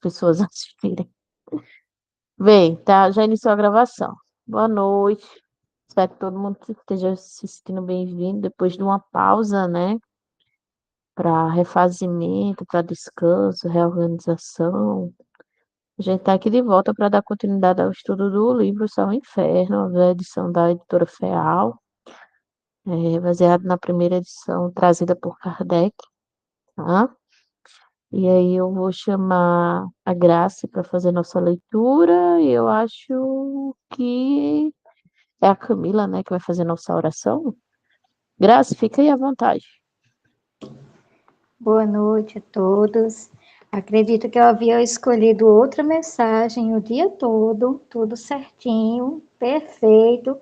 pessoas assistirem. Bem, tá, já iniciou a gravação. Boa noite. Espero que todo mundo que esteja se sentindo bem-vindo depois de uma pausa, né? Para refazimento, para descanso, reorganização. A gente está aqui de volta para dar continuidade ao estudo do livro Céu e Inferno, da edição da editora FEAL, baseado na primeira edição trazida por Kardec, tá? E aí eu vou chamar a Grace para fazer nossa leitura, e eu acho que é a Camila, né, que vai fazer nossa oração. Grace, fica aí à vontade. Boa noite a todos. Acredito que eu havia escolhido outra mensagem o dia todo, tudo certinho, perfeito.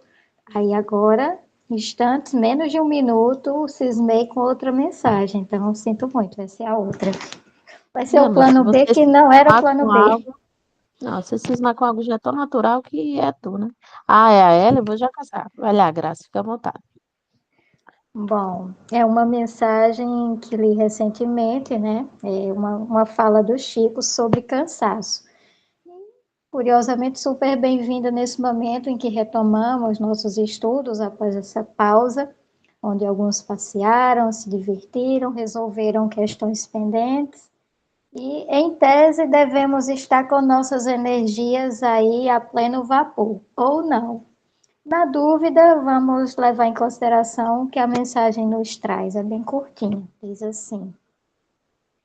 Aí agora, instantes, menos de um minuto, cismei com outra mensagem. Então, sinto muito, vai ser a outra. Vai ser Não, o mas se plano B você que não era o cismar plano com B. algo, não, se cismar com algo já é tão natural que é tu, né? Ah, é a ela, eu vou já casar. Vai lá, Grace, fica à vontade. Bom, é uma mensagem que li recentemente, né? É uma fala do Chico sobre cansaço. Curiosamente, super bem-vinda nesse momento em que retomamos nossos estudos após essa pausa, onde alguns passearam, se divertiram, resolveram questões pendentes. E, em tese, devemos estar com nossas energias aí a pleno vapor, ou não. Na dúvida, vamos levar em consideração que a mensagem nos traz, é bem curtinha, diz assim.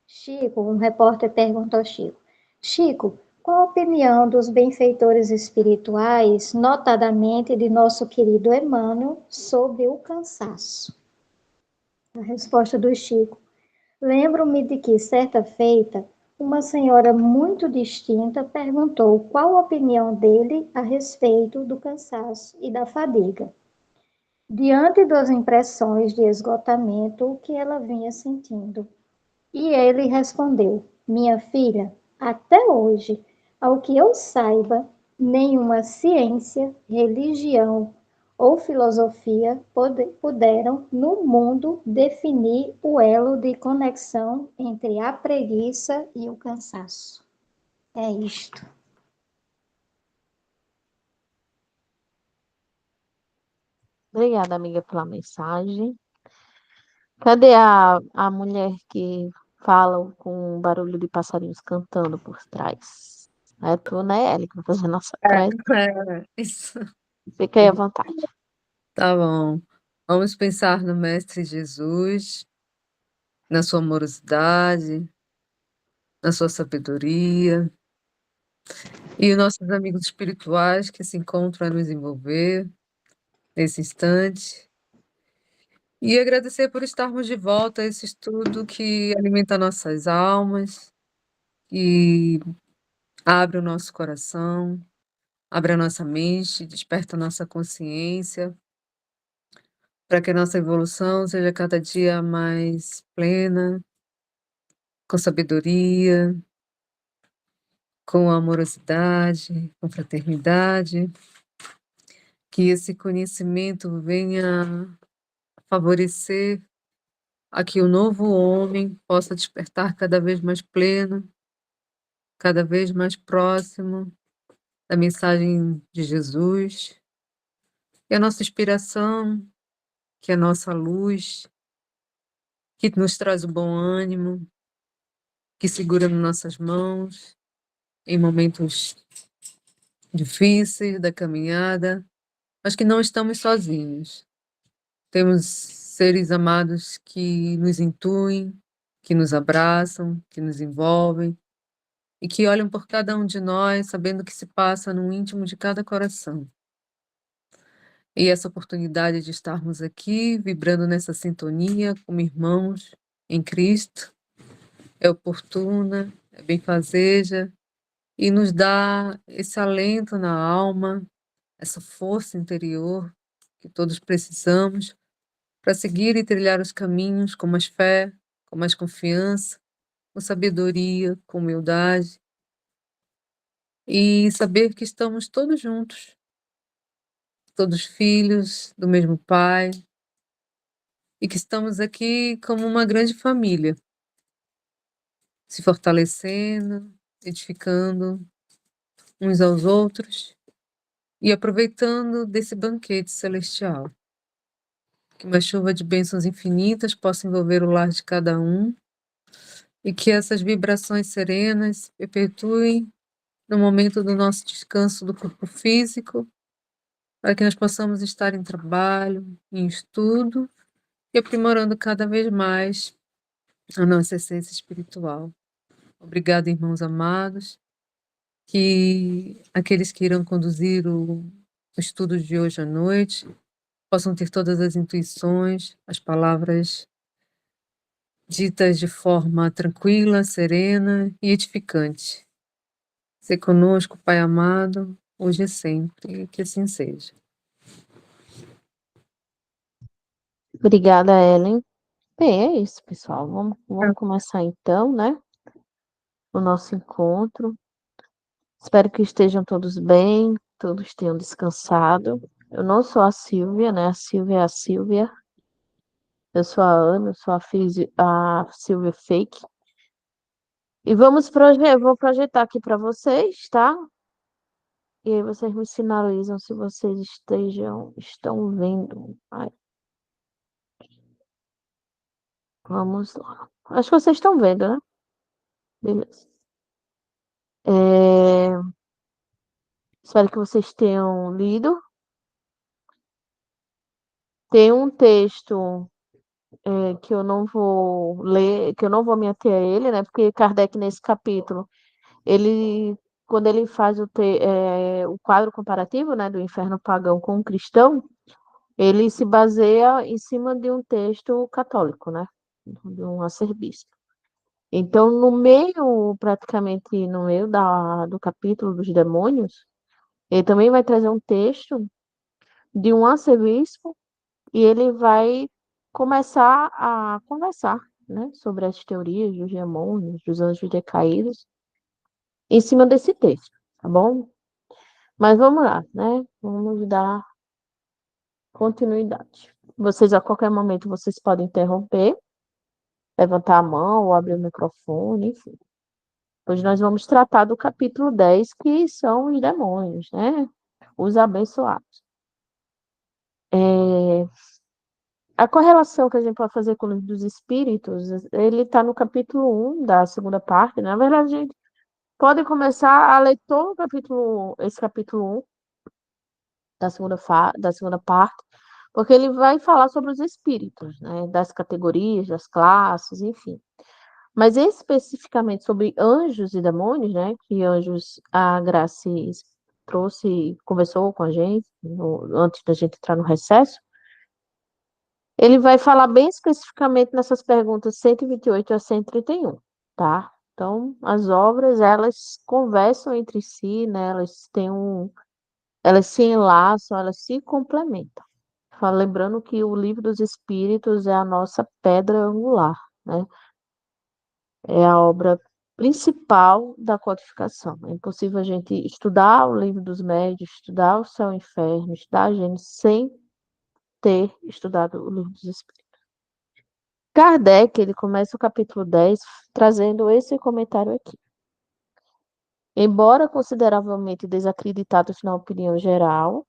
Chico, um repórter perguntou ao Chico: Chico, qual a opinião dos benfeitores espirituais, notadamente de nosso querido Emmanuel, sobre o cansaço? A resposta do Chico: lembro-me de que, certa feita, uma senhora muito distinta perguntou qual a opinião dele a respeito do cansaço e da fadiga, diante das impressões de esgotamento que ela vinha sentindo. E ele respondeu: minha filha, até hoje, ao que eu saiba, nenhuma ciência, religião ou filosofia puderam no mundo definir o elo de conexão entre a preguiça e o cansaço. É isto. Obrigada, amiga, pela mensagem. Cadê a mulher que fala com um barulho de passarinhos cantando por trás? É tu, né, Ellie, que vai fazer a nossa prece. Isso. Fica aí à vontade. Tá bom. Vamos pensar no Mestre Jesus, na sua amorosidade, na sua sabedoria, e os nossos amigos espirituais que se encontram a nos envolver nesse instante. E agradecer por estarmos de volta a esse estudo que alimenta nossas almas, que abre o nosso coração, abre a nossa mente, desperta a nossa consciência, para que a nossa evolução seja cada dia mais plena, com sabedoria, com amorosidade, com fraternidade, que esse conhecimento venha favorecer a que o novo homem possa despertar cada vez mais pleno, cada vez mais próximo da mensagem de Jesus, que é a nossa inspiração, que é a nossa luz, que nos traz o bom ânimo, que segura nas nossas mãos em momentos difíceis da caminhada, mas que não estamos sozinhos. Temos seres amados que nos intuem, que nos abraçam, que nos envolvem e que olham por cada um de nós, sabendo o que se passa no íntimo de cada coração. E essa oportunidade de estarmos aqui, vibrando nessa sintonia como irmãos em Cristo, é oportuna, é benfazeja e nos dá esse alento na alma, essa força interior que todos precisamos para seguir e trilhar os caminhos com mais fé, com mais confiança, com sabedoria, com humildade e saber que estamos todos juntos, todos filhos do mesmo Pai e que estamos aqui como uma grande família, se fortalecendo edificando uns aos outros e aproveitando desse banquete celestial. Que uma chuva de bênçãos infinitas possa envolver o lar de cada um e que essas vibrações serenas se perpetuem no momento do nosso descanso do corpo físico, para que nós possamos estar em trabalho, em estudo e aprimorando cada vez mais a nossa essência espiritual. Obrigada, irmãos amados, que aqueles que irão conduzir o estudo de hoje à noite possam ter todas as intuições, as palavras ditas de forma tranquila, serena e edificante. Ser conosco, Pai amado, hoje e sempre, e que assim seja. Obrigada, Ellen. Bem, é isso, pessoal. Vamos começar então, né? O nosso encontro. Espero que estejam todos bem, todos tenham descansado. Eu não sou a Silvia, né? A Silvia é a Silvia. Eu sou a Ana, eu sou a Silvia Fake. E vou projetar aqui para vocês, tá? E aí vocês me sinalizam se vocês estão vendo. Ai, vamos lá. Acho que vocês estão vendo, né? Beleza. Espero que vocês tenham lido. Tem um texto que eu não vou ler, que eu não vou me ater a ele, né? Porque Kardec, nesse capítulo, ele, quando ele faz o quadro comparativo, né, do inferno pagão com o cristão, ele se baseia em cima de um texto católico, né? De um arcebispo. Então, praticamente no meio do capítulo dos demônios, ele também vai trazer um texto de um arcebispo e ele vai começar a conversar, né, sobre as teorias dos demônios, dos anjos decaídos, em cima desse texto, tá bom? Mas vamos lá, né? Vamos dar continuidade. Vocês, a qualquer momento, vocês podem interromper, levantar a mão ou abrir o microfone, enfim. Hoje nós vamos tratar do capítulo 10, que são os demônios, né? Os abençoados. A correlação que a gente pode fazer com o livro dos espíritos, ele está no capítulo 1 da segunda parte, né? Na verdade, a gente pode começar a ler todo esse capítulo 1 da segunda parte, porque ele vai falar sobre os espíritos, né? Das categorias, das classes, enfim. Mas especificamente sobre anjos e demônios, né? Que anjos a Grace trouxe, conversou com a gente antes da gente entrar no recesso. Ele vai falar bem especificamente nessas perguntas 128 a 131, tá? Então, as obras, elas conversam entre si, né? Elas se enlaçam, elas se complementam. Lembrando que o Livro dos Espíritos é a nossa pedra angular, né? É a obra principal da codificação. É impossível a gente estudar o Livro dos Médios, estudar o Céu e o Inferno, estudar a Gênesis sem ter estudado o Livro dos Espíritos. Kardec, ele começa o capítulo 10 trazendo esse comentário aqui. Embora consideravelmente desacreditados na opinião geral,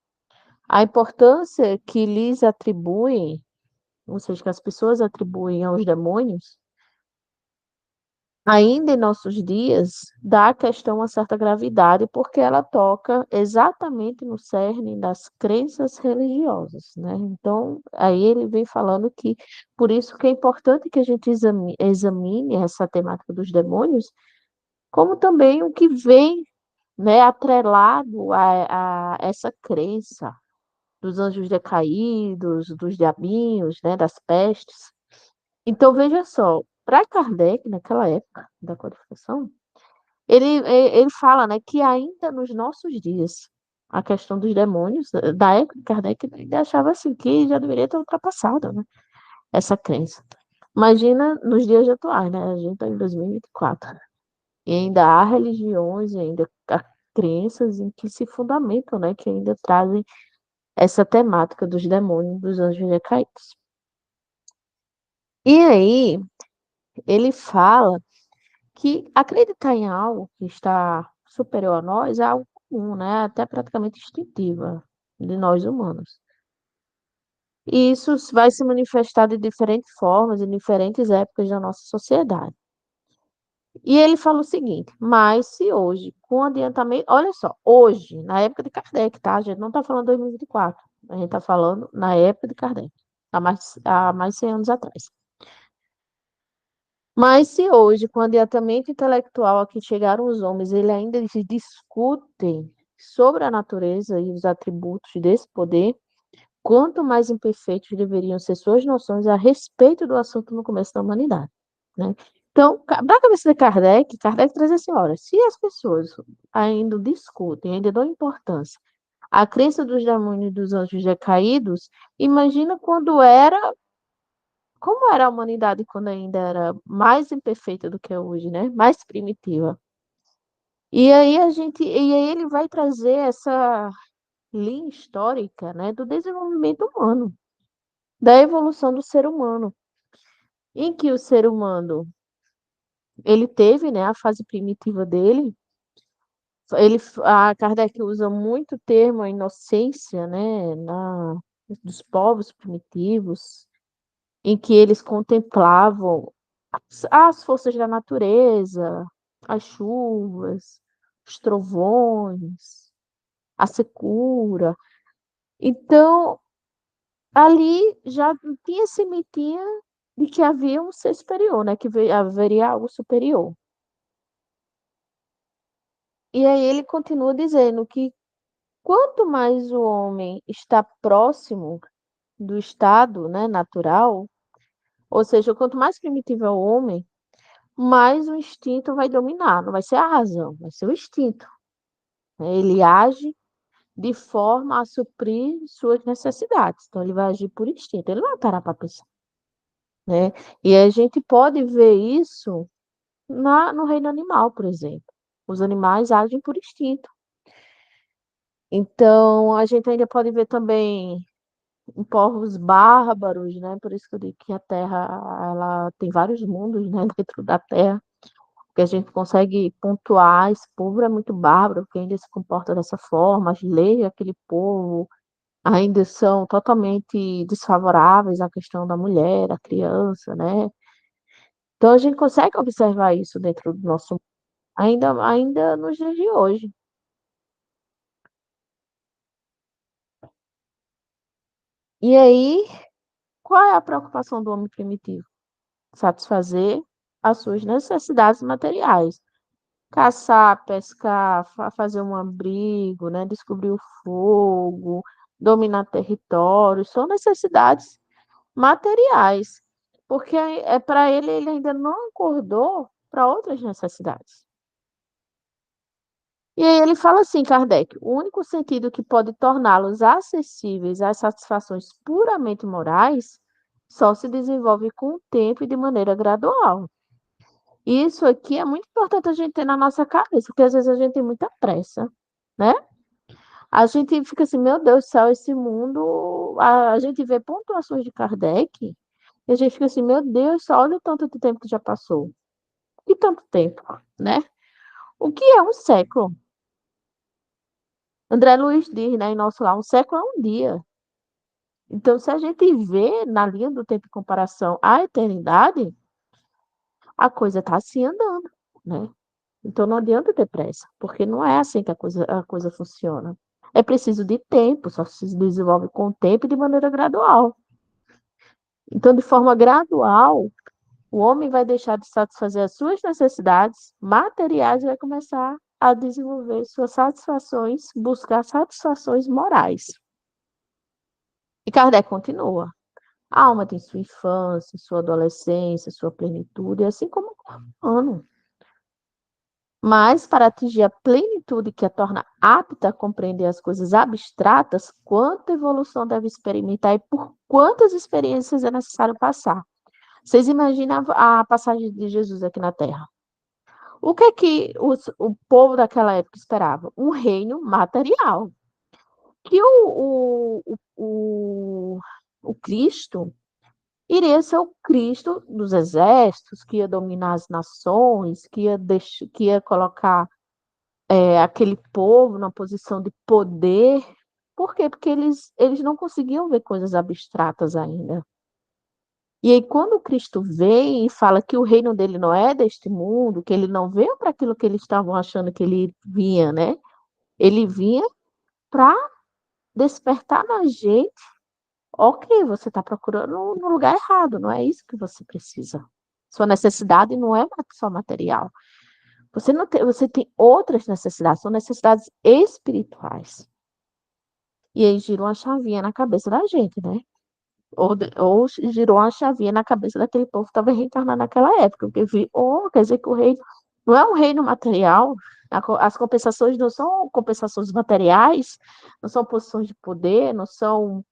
a importância que lhes atribuem, ou seja, que as pessoas atribuem aos demônios, ainda em nossos dias, dá à questão uma certa gravidade, porque ela toca exatamente no cerne das crenças religiosas, né? Então, aí ele vem falando que, por isso que é importante que a gente examine essa temática dos demônios, como também o que vem, né, atrelado a essa crença dos anjos decaídos, dos diabinhos, né, das pestes. Então, veja só, para Kardec, naquela época da codificação, ele fala, né, que ainda nos nossos dias, a questão dos demônios, da época de Kardec, ele achava assim, que já deveria ter ultrapassado, né, essa crença. Imagina nos dias atuais, né, a gente está em 2024, e ainda há religiões, e ainda há crenças em que se fundamentam, né, que ainda trazem essa temática dos demônios, dos anjos decaídos. E aí, ele fala que acreditar em algo que está superior a nós é algo comum, né, até praticamente instintiva de nós humanos. E isso vai se manifestar de diferentes formas, em diferentes épocas da nossa sociedade. E ele fala o seguinte: "Mas se hoje, com adiantamento", olha só, hoje, na época de Kardec, tá, a gente não está falando 2024, a gente está falando na época de Kardec, há mais de 100 anos atrás. "Mas se hoje, com o adiantamento intelectual a que chegaram os homens, eles discutem sobre a natureza e os atributos desse poder, quanto mais imperfeitos deveriam ser suas noções a respeito do assunto no começo da humanidade", né. Então, para a cabeça de Kardec, Kardec traz assim: "Olha, se as pessoas ainda discutem, ainda dão importância à crença dos demônios e dos anjos decaídos, imagina como era a humanidade quando ainda era mais imperfeita do que é hoje, né, mais primitiva". E aí ele vai trazer essa linha histórica, né, do desenvolvimento humano, da evolução do ser humano, em que o ser humano, ele teve, né, a fase primitiva dele, Kardec usa muito o termo a inocência, né, dos povos primitivos, em que eles contemplavam as forças da natureza, as chuvas, os trovões, a secura. Então, ali já tinha sementinha de que havia um ser superior, né, que haveria algo superior. E aí ele continua dizendo que quanto mais o homem está próximo do estado, né, natural, ou seja, quanto mais primitivo é o homem, mais o instinto vai dominar, não vai ser a razão, vai ser o instinto, né. Ele age de forma a suprir suas necessidades, então ele vai agir por instinto, ele não vai parar para pensar, né. E a gente pode ver isso no reino animal, por exemplo. Os animais agem por instinto. Então, a gente ainda pode ver também em povos bárbaros, né, por isso que eu digo que a Terra, ela tem vários mundos, né, dentro da Terra, que a gente consegue pontuar, esse povo é muito bárbaro, que ainda se comporta dessa forma, as leis daquele povo ainda são totalmente desfavoráveis à questão da mulher, da criança, né. Então a gente consegue observar isso dentro do nosso ainda nos dias de hoje. E aí, qual é a preocupação do homem primitivo? Satisfazer as suas necessidades materiais. Caçar, pescar, fazer um abrigo, né, descobrir o fogo, dominar territórios, são necessidades materiais, porque para ele ainda não acordou para outras necessidades. E aí ele fala assim, Kardec: "O único sentido que pode torná-los acessíveis às satisfações puramente morais, só se desenvolve com o tempo e de maneira gradual". Isso aqui é muito importante a gente ter na nossa cabeça, porque às vezes a gente tem muita pressa, né. A gente fica assim: "Meu Deus do céu, esse mundo", a gente vê pontuações de Kardec, e a gente fica assim: "Meu Deus, só olha o tanto de tempo que já passou". Que tanto tempo, né? O que é um século? André Luiz diz, né, em Nosso Lar: "Um século é um dia". Então, se a gente vê na linha do tempo em comparação à eternidade, a coisa está assim andando, né. Então não adianta ter pressa, porque não é assim que a coisa funciona. É preciso de tempo, só se desenvolve com o tempo e de maneira gradual. Então, de forma gradual, o homem vai deixar de satisfazer as suas necessidades materiais e vai começar a desenvolver suas satisfações, buscar satisfações morais. E Kardec continua: "A alma tem sua infância, sua adolescência, sua plenitude, assim como o corpo humano. Mas, para atingir a plenitude que a torna apta a compreender as coisas abstratas, quanta evolução deve experimentar e por quantas experiências é necessário passar?". Vocês imaginam a passagem de Jesus aqui na Terra. O que é que o povo daquela época esperava? Um reino material. Que o Cristo, iria ser o Cristo dos exércitos, que ia dominar as nações, que ia colocar aquele povo na posição de poder. Por quê? Porque eles não conseguiam ver coisas abstratas ainda. E aí, quando Cristo vem e fala que o reino dele não é deste mundo, que ele não veio para aquilo que eles estavam achando que ele vinha, né? Ele vinha para despertar na gente, ok, você está procurando no lugar errado, não é isso que você precisa. Sua necessidade não é só material. Você não tem, você tem outras necessidades, são necessidades espirituais. E aí girou uma chavinha na cabeça da gente, né? Ou girou uma chavinha na cabeça daquele povo que estava reencarnado naquela época, porque viu, oh, quer dizer que o reino não é um reino material, as compensações não são compensações materiais, não são posições de poder, não são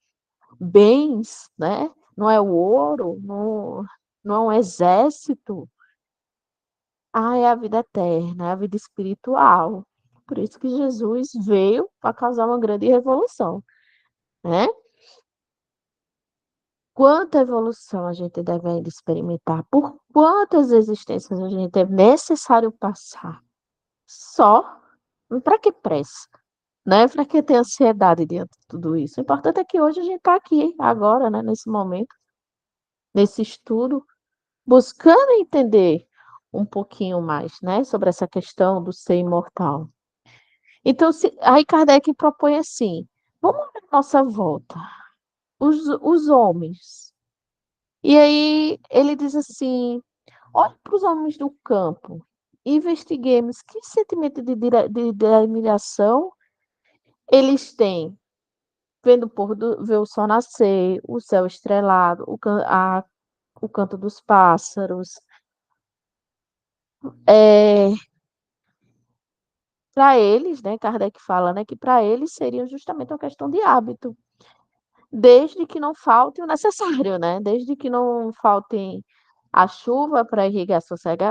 bens, né? Não é o ouro, não é um exército. Ah, é a vida eterna, é a vida espiritual. Por isso que Jesus veio para causar uma grande revolução, né? Quanta evolução a gente deve ainda experimentar? Por quantas existências a gente é necessário passar? Só? Para que pressa? Né? Para que ter ansiedade diante de tudo isso? O importante é que hoje a gente está aqui, agora, né? Nesse momento, nesse estudo, buscando entender um pouquinho mais, né? Sobre essa questão do ser imortal. Então, aí Kardec propõe assim: vamos olhar à nossa volta, os homens. E aí ele diz assim: olhe para os homens do campo, investiguemos que sentimento de admiração eles têm, vendo ver o sol nascer, o céu estrelado, o canto dos pássaros. Para eles, né, Kardec fala, né, que para eles seria justamente uma questão de hábito. Desde que não falte o necessário, né? Desde que não faltem a chuva para irrigar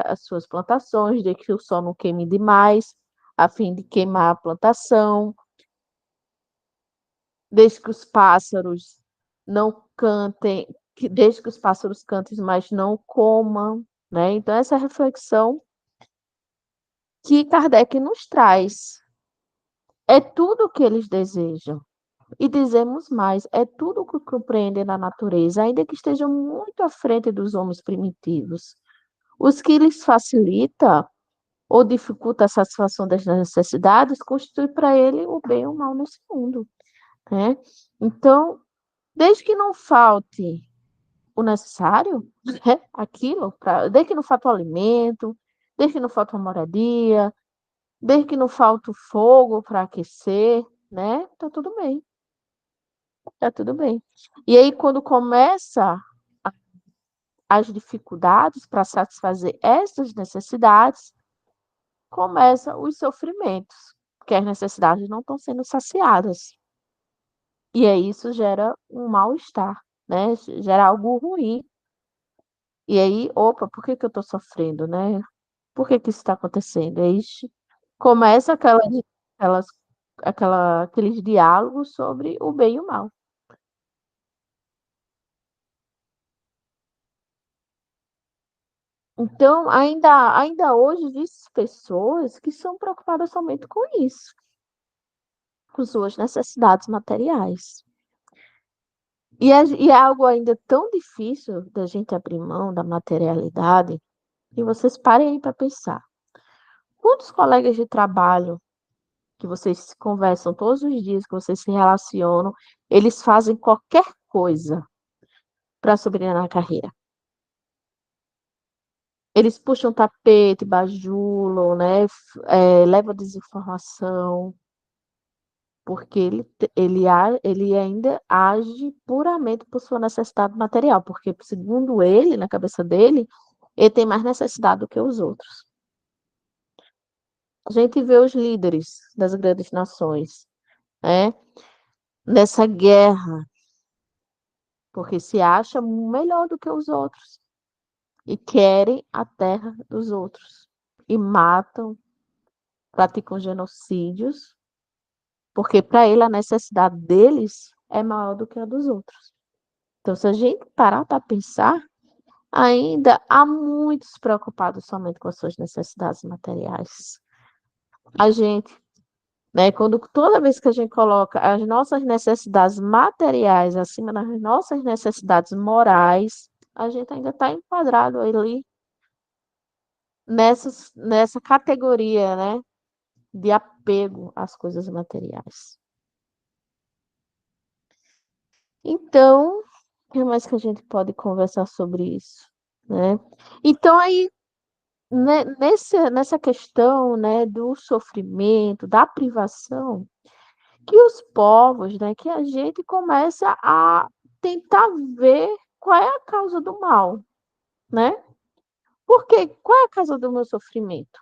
as suas plantações, desde que o sol não queime demais, a fim de queimar a plantação, desde que os pássaros não cantem, desde que os pássaros cantem, mas não comam, né? Então, essa reflexão que Kardec nos traz é tudo o que eles desejam. E dizemos mais, é tudo o que compreendem na natureza, ainda que estejam muito à frente dos homens primitivos. Os que lhes facilita ou dificulta a satisfação das necessidades constitui para ele o bem ou o mal nesse mundo, né? Então, desde que não falte o necessário, né? Desde que não falte o alimento, desde que não falte uma moradia, desde que não falte o fogo para aquecer, né? Tá tudo bem. Tá tudo bem. E aí, quando começa as dificuldades para satisfazer essas necessidades, começa os sofrimentos, porque as necessidades não estão sendo saciadas. E aí isso gera um mal-estar, né? Gera algo ruim. E aí, opa, por que que eu estou sofrendo, né? Por que que isso está acontecendo? Aí começa aquelas, aqueles diálogos sobre o bem e o mal. Então, ainda hoje existem pessoas que são preocupadas somente com isso, com suas necessidades materiais. E é algo ainda tão difícil da gente abrir mão da materialidade, que vocês parem aí para pensar. Quantos colegas de trabalho que vocês conversam todos os dias, que vocês se relacionam, eles fazem qualquer coisa para subir na carreira? Eles puxam tapete, bajulam, né? Levam desinformação, porque ele ainda age puramente por sua necessidade material, porque, segundo ele, na cabeça dele, ele tem mais necessidade do que os outros. A gente vê os líderes das grandes nações, né, nessa guerra, porque se acham melhor do que os outros e querem a terra dos outros e matam, praticam genocídios, porque para ele a necessidade deles é maior do que a dos outros. Então, se a gente parar para pensar, ainda há muitos preocupados somente com as suas necessidades materiais. A gente, né, toda vez que a gente coloca as nossas necessidades materiais acima das nossas necessidades morais, a gente ainda está enquadrado ali nessa categoria, né, de apego às coisas materiais. Então, o que mais que a gente pode conversar sobre isso, né? Então, aí, nessa questão, né, do sofrimento, da privação, que os povos, né, que a gente começa a tentar ver qual é a causa do mal, né? Qual é a causa do meu sofrimento?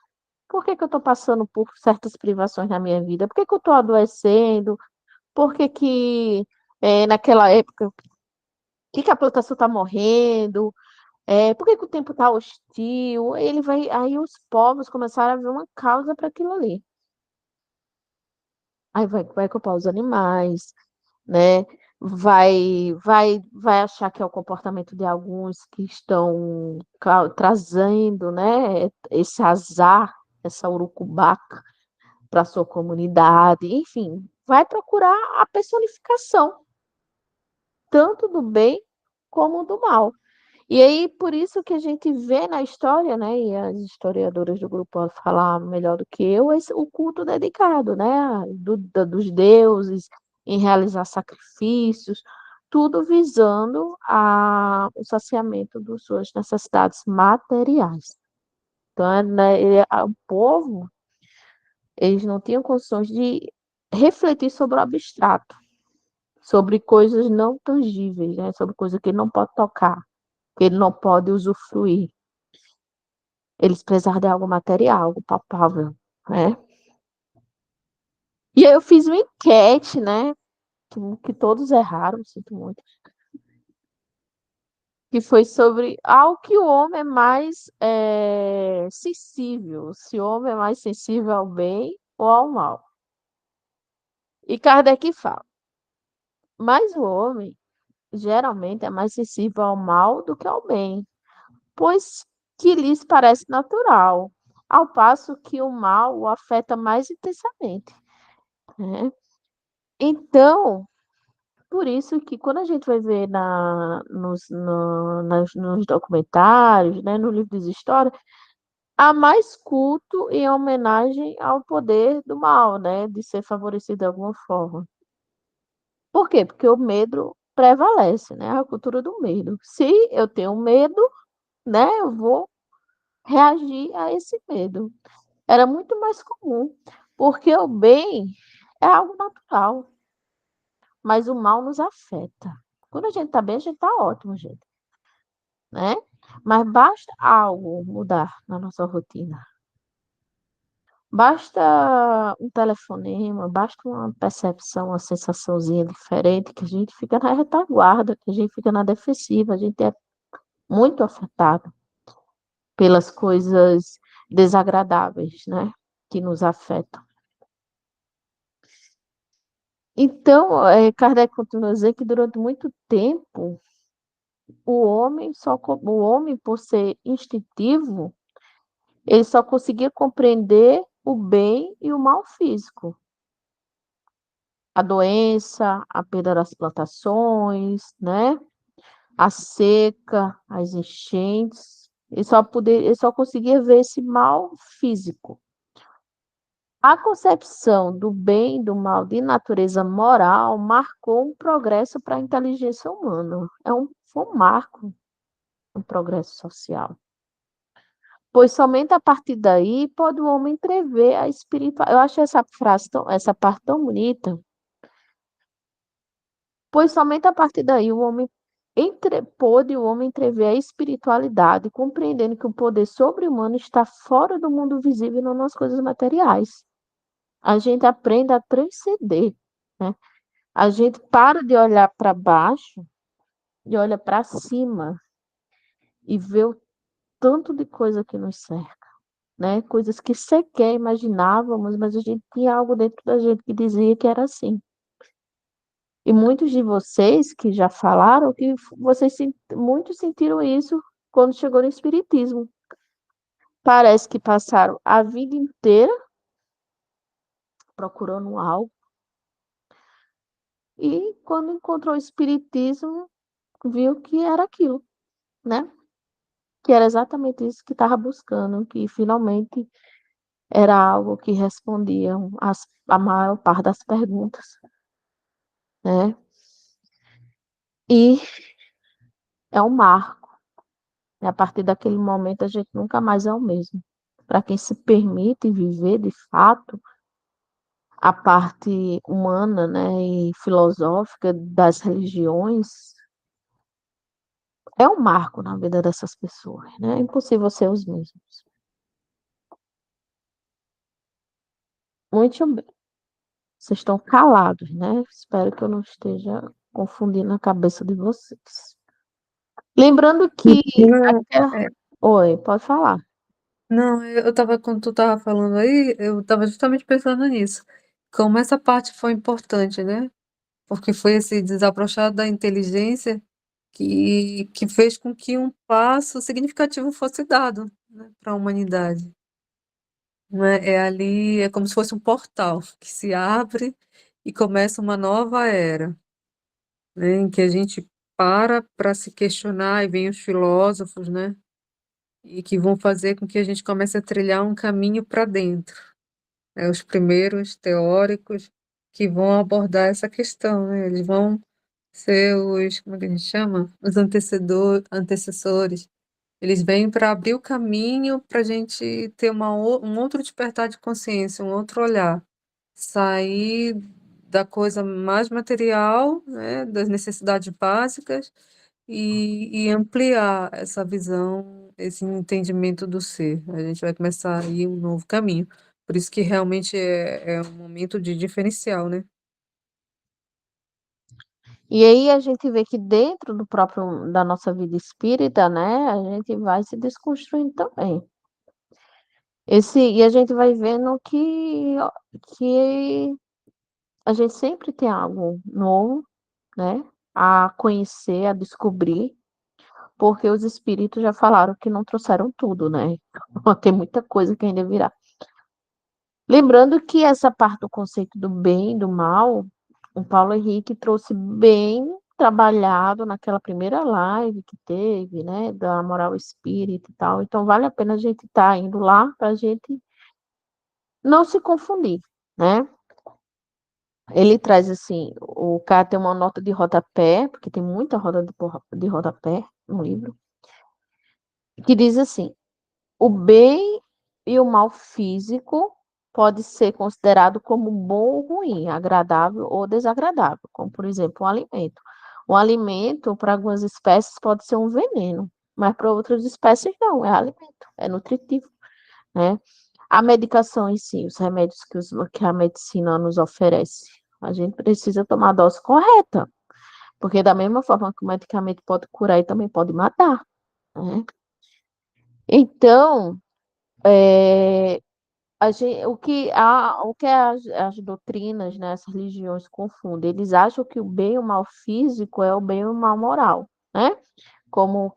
Por que que eu estou passando por certas privações na minha vida? Por que que eu estou adoecendo? Por que que, naquela época, que a plantação está morrendo? Por que que o tempo está hostil? Aí os povos começaram a ver uma causa para aquilo ali. Aí vai culpar os animais, né? Vai achar que é o comportamento de alguns que estão trazendo, né, esse azar, essa urucubaca para sua comunidade, enfim, vai procurar a personificação, tanto do bem como do mal. E aí, por isso que a gente vê na história, né, e as historiadoras do grupo podem falar melhor do que eu, o culto dedicado, né, dos deuses, em realizar sacrifícios, tudo visando o saciamento das suas necessidades materiais. Então, o povo, eles não tinham condições de refletir sobre o abstrato, sobre coisas não tangíveis, né, sobre coisas que ele não pode tocar, que ele não pode usufruir. Eles precisavam de algo material, algo palpável, né? E aí eu fiz uma enquete, né? Que todos erraram, sinto muito. Que foi sobre ao que o homem é mais sensível. Se o homem é mais sensível ao bem ou ao mal. E Kardec fala, mas o homem geralmente é mais sensível ao mal do que ao bem, pois que lhes parece natural, ao passo que o mal o afeta mais intensamente, né? Então, por isso que quando a gente vai ver nos documentários, né, no livro de história, há mais culto em homenagem ao poder do mal, né, de ser favorecido de alguma forma. Por quê? Porque o medo prevalece, né, a cultura do medo. Se eu tenho medo, né, eu vou reagir a esse medo. Era muito mais comum, porque o bem é algo natural. Mas o mal nos afeta. Quando a gente está bem, a gente está ótimo, gente, né? Mas basta algo mudar na nossa rotina. Basta um telefonema, basta uma percepção, uma sensaçãozinha diferente, que a gente fica na retaguarda, que a gente fica na defensiva, a gente é muito afetado pelas coisas desagradáveis, né? Que nos afetam. Então, Kardec continua a dizer que durante muito tempo o homem, por ser instintivo, ele só conseguia compreender o bem e o mal físico. A doença, a perda das plantações, né? A seca, as enchentes. Ele só conseguia ver esse mal físico. A concepção do bem e do mal de natureza moral marcou um progresso para a inteligência humana. Foi um marco, um progresso social. Pois somente a partir daí pode o homem entrever a espiritualidade. Eu acho essa parte tão bonita. Pois somente a partir daí pôde o homem entrever a espiritualidade, compreendendo que o poder sobre-humano está fora do mundo visível e não nas coisas materiais. A gente aprende a transcender, né? A gente para de olhar para baixo e olha para cima e vê o tanto de coisa que nos cerca, né? Coisas que sequer imaginávamos, mas a gente tinha algo dentro da gente que dizia que era assim. E muitos de vocês que já falaram que vocês muitos sentiram isso quando chegou no espiritismo. Parece que passaram a vida inteira procurando algo e quando encontrou o espiritismo, viu que era aquilo, né? Que era exatamente isso que estava buscando, que finalmente era algo que respondia a maior parte das perguntas, né? E é um marco. E a partir daquele momento a gente nunca mais é o mesmo. Para quem se permite viver de fato a parte humana, né, e filosófica das religiões, é um marco na vida dessas pessoas, né? É impossível ser os mesmos. Muito bem. Vocês estão calados, né? Espero que eu não esteja confundindo a cabeça de vocês. Lembrando que Não, aquela... é, Oi, pode falar. não, eu tava, quando tu tava falando aí, eu tava justamente pensando nisso. Como essa parte foi importante, né? Porque foi esse desabrochar da inteligência que fez com que um passo significativo fosse dado, né, para a humanidade. Né? É ali, é como se fosse um portal que se abre e começa uma nova era, né, em que a gente para se questionar e vem os filósofos, né, e que vão fazer com que a gente comece a trilhar um caminho para dentro, né, os primeiros teóricos que vão abordar essa questão, né, eles vão ser os, como é que a gente chama? Os antecessores. Eles vêm para abrir o caminho para a gente ter um outro despertar de consciência, um outro olhar. Sair da coisa mais material, né, das necessidades básicas, e ampliar essa visão, esse entendimento do ser. A gente vai começar aí um novo caminho. Por isso que realmente é um momento de diferencial, né? E aí a gente vê que dentro do próprio da nossa vida espírita, né, a gente vai se desconstruindo também. E a gente vai vendo que a gente sempre tem algo novo, né, a conhecer, a descobrir, porque os espíritos já falaram que não trouxeram tudo, né? Tem muita coisa que ainda virá. Lembrando que essa parte do conceito do bem e do mal, o Paulo Henrique trouxe bem trabalhado naquela primeira live que teve, né, da moral espírita e tal. Então, vale a pena a gente estar indo lá para a gente não se confundir, né? Ele traz assim, o cara tem uma nota de rodapé, porque tem muita roda de rodapé no livro, que diz assim: o bem e o mal físico pode ser considerado como bom ou ruim, agradável ou desagradável, como por exemplo, um alimento. O alimento, para algumas espécies, pode ser um veneno, mas para outras espécies não, é alimento, é nutritivo, né? A medicação em si, os remédios que a medicina nos oferece, a gente precisa tomar a dose correta, porque da mesma forma que o medicamento pode curar, ele também pode matar, né? Então, é, o que as doutrinas, né, as religiões confundem, eles acham que o bem e o mal físico é o bem e o mal moral, né? Como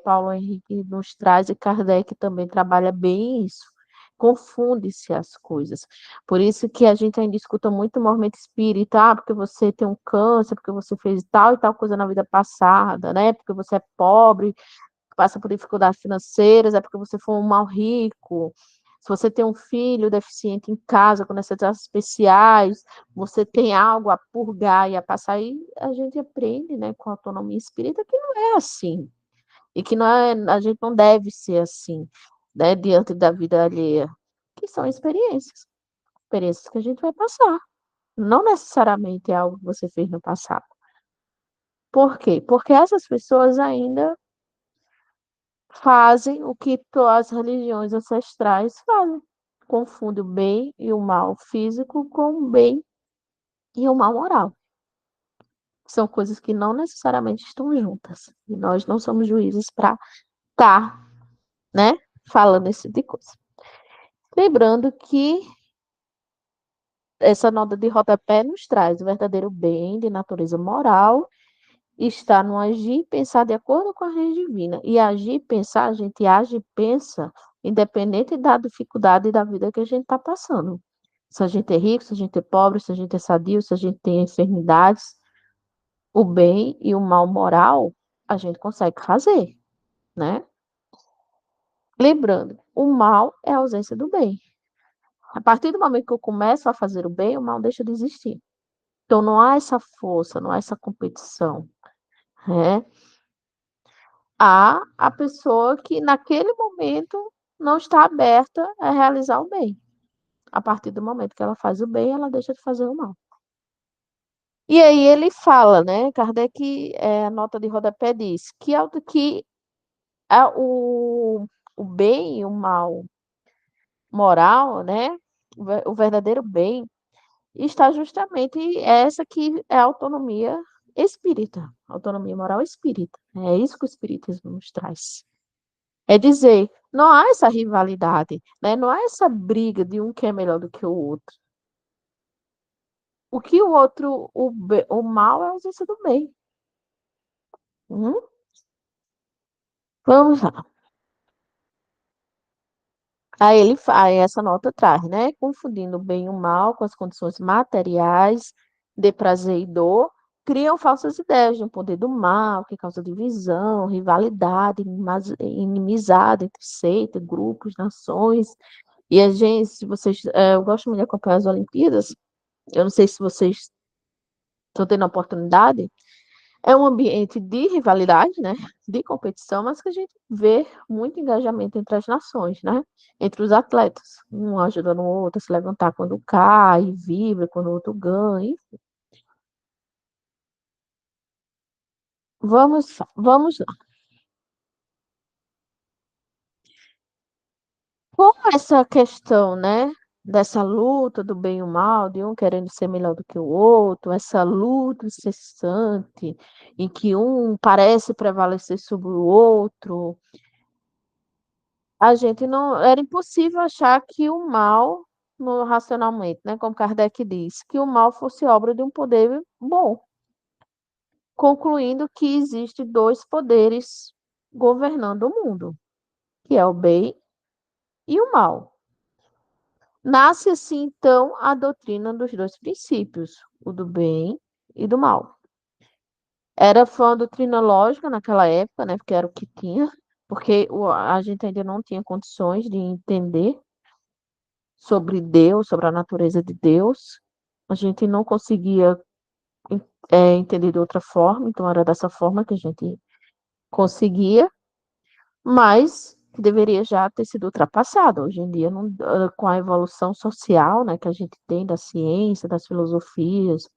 Paulo Henrique nos traz e Kardec também trabalha bem isso. Confunde-se as coisas. Por isso que a gente ainda escuta muito o movimento espírita, porque você tem um câncer, porque você fez tal e tal coisa na vida passada, né? Porque você é pobre, passa por dificuldades financeiras, é porque você foi um mal rico. Se você tem um filho deficiente em casa, com necessidades especiais, você tem algo a purgar e a passar, e a gente aprende, né, com a autonomia espírita que não é assim. E que não é, a gente não deve ser assim, né, diante da vida alheia. Que são experiências que a gente vai passar. Não necessariamente é algo que você fez no passado. Por quê? Porque essas pessoas ainda fazem o que as religiões ancestrais fazem. Confunde o bem e o mal físico com o bem e o mal moral. São coisas que não necessariamente estão juntas. E nós não somos juízes para estar, né, falando esse tipo de coisa. Lembrando que essa nota de rodapé nos traz o verdadeiro bem de natureza moral, está no agir e pensar de acordo com a lei divina. E agir e pensar, a gente age e pensa, independente da dificuldade da vida que a gente está passando. Se a gente é rico, se a gente é pobre, se a gente é sadio, se a gente tem enfermidades, o bem e o mal moral a gente consegue fazer, né? Lembrando, o mal é a ausência do bem. A partir do momento que eu começo a fazer o bem, o mal deixa de existir. Então não há essa força, não há essa competição, né? Há a pessoa que naquele momento não está aberta a realizar o bem. A partir do momento que ela faz o bem, ela deixa de fazer o mal. E aí ele fala, né, Kardec, a nota de rodapé diz que o bem e o mal moral, né, o verdadeiro bem, está justamente essa que é a autonomia espírita, autonomia moral espírita. É isso que o espiritismo nos traz. É dizer, não há essa rivalidade, né? Não há essa briga de um que é melhor do que o outro. O que o outro, o mal é a ausência do bem. Hum? Vamos lá. Aí essa nota traz, né? Confundindo o bem e o mal com as condições materiais de prazer e dor, criam falsas ideias de um poder do mal que causa divisão, rivalidade, inimizade entre seitas, grupos, nações. E a gente, se vocês, eu gosto muito de acompanhar as Olimpíadas. Eu não sei se vocês estão tendo a oportunidade. É um ambiente de rivalidade, né? De competição, mas que a gente vê muito engajamento entre as nações, né? Entre os atletas, um ajudando o outro a se levantar quando cai, vibra quando o outro ganha. Vamos lá. Com essa questão, né? Dessa luta do bem e o mal, de um querendo ser melhor do que o outro, essa luta incessante, em que um parece prevalecer sobre o outro, a gente não era impossível achar que o mal, no racionalmente, né, como Kardec diz, que o mal fosse obra de um poder bom, concluindo que existe dois poderes governando o mundo, que é o bem e o mal. Nasce assim, então, a doutrina dos dois princípios, o do bem e do mal. Foi uma doutrina lógica naquela época, né, porque era o que tinha, porque a gente ainda não tinha condições de entender sobre Deus, sobre a natureza de Deus. A gente não conseguia entender de outra forma, então era dessa forma que a gente conseguia, mas que deveria já ter sido ultrapassado. Hoje em dia, com a evolução social, né, que a gente tem da ciência, das filosofias,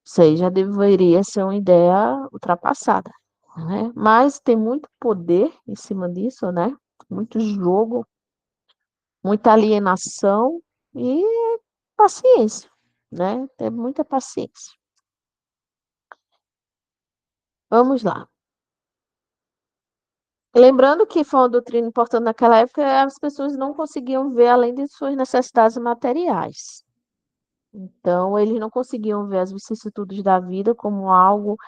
isso aí já deveria ser uma ideia ultrapassada, né? Mas tem muito poder em cima disso, né? Muito jogo, muita alienação e paciência, né? Ter muita paciência. Vamos lá. Lembrando que foi uma doutrina importante naquela época, as pessoas não conseguiam ver além de suas necessidades materiais. Então, eles não conseguiam ver as vicissitudes da vida como algo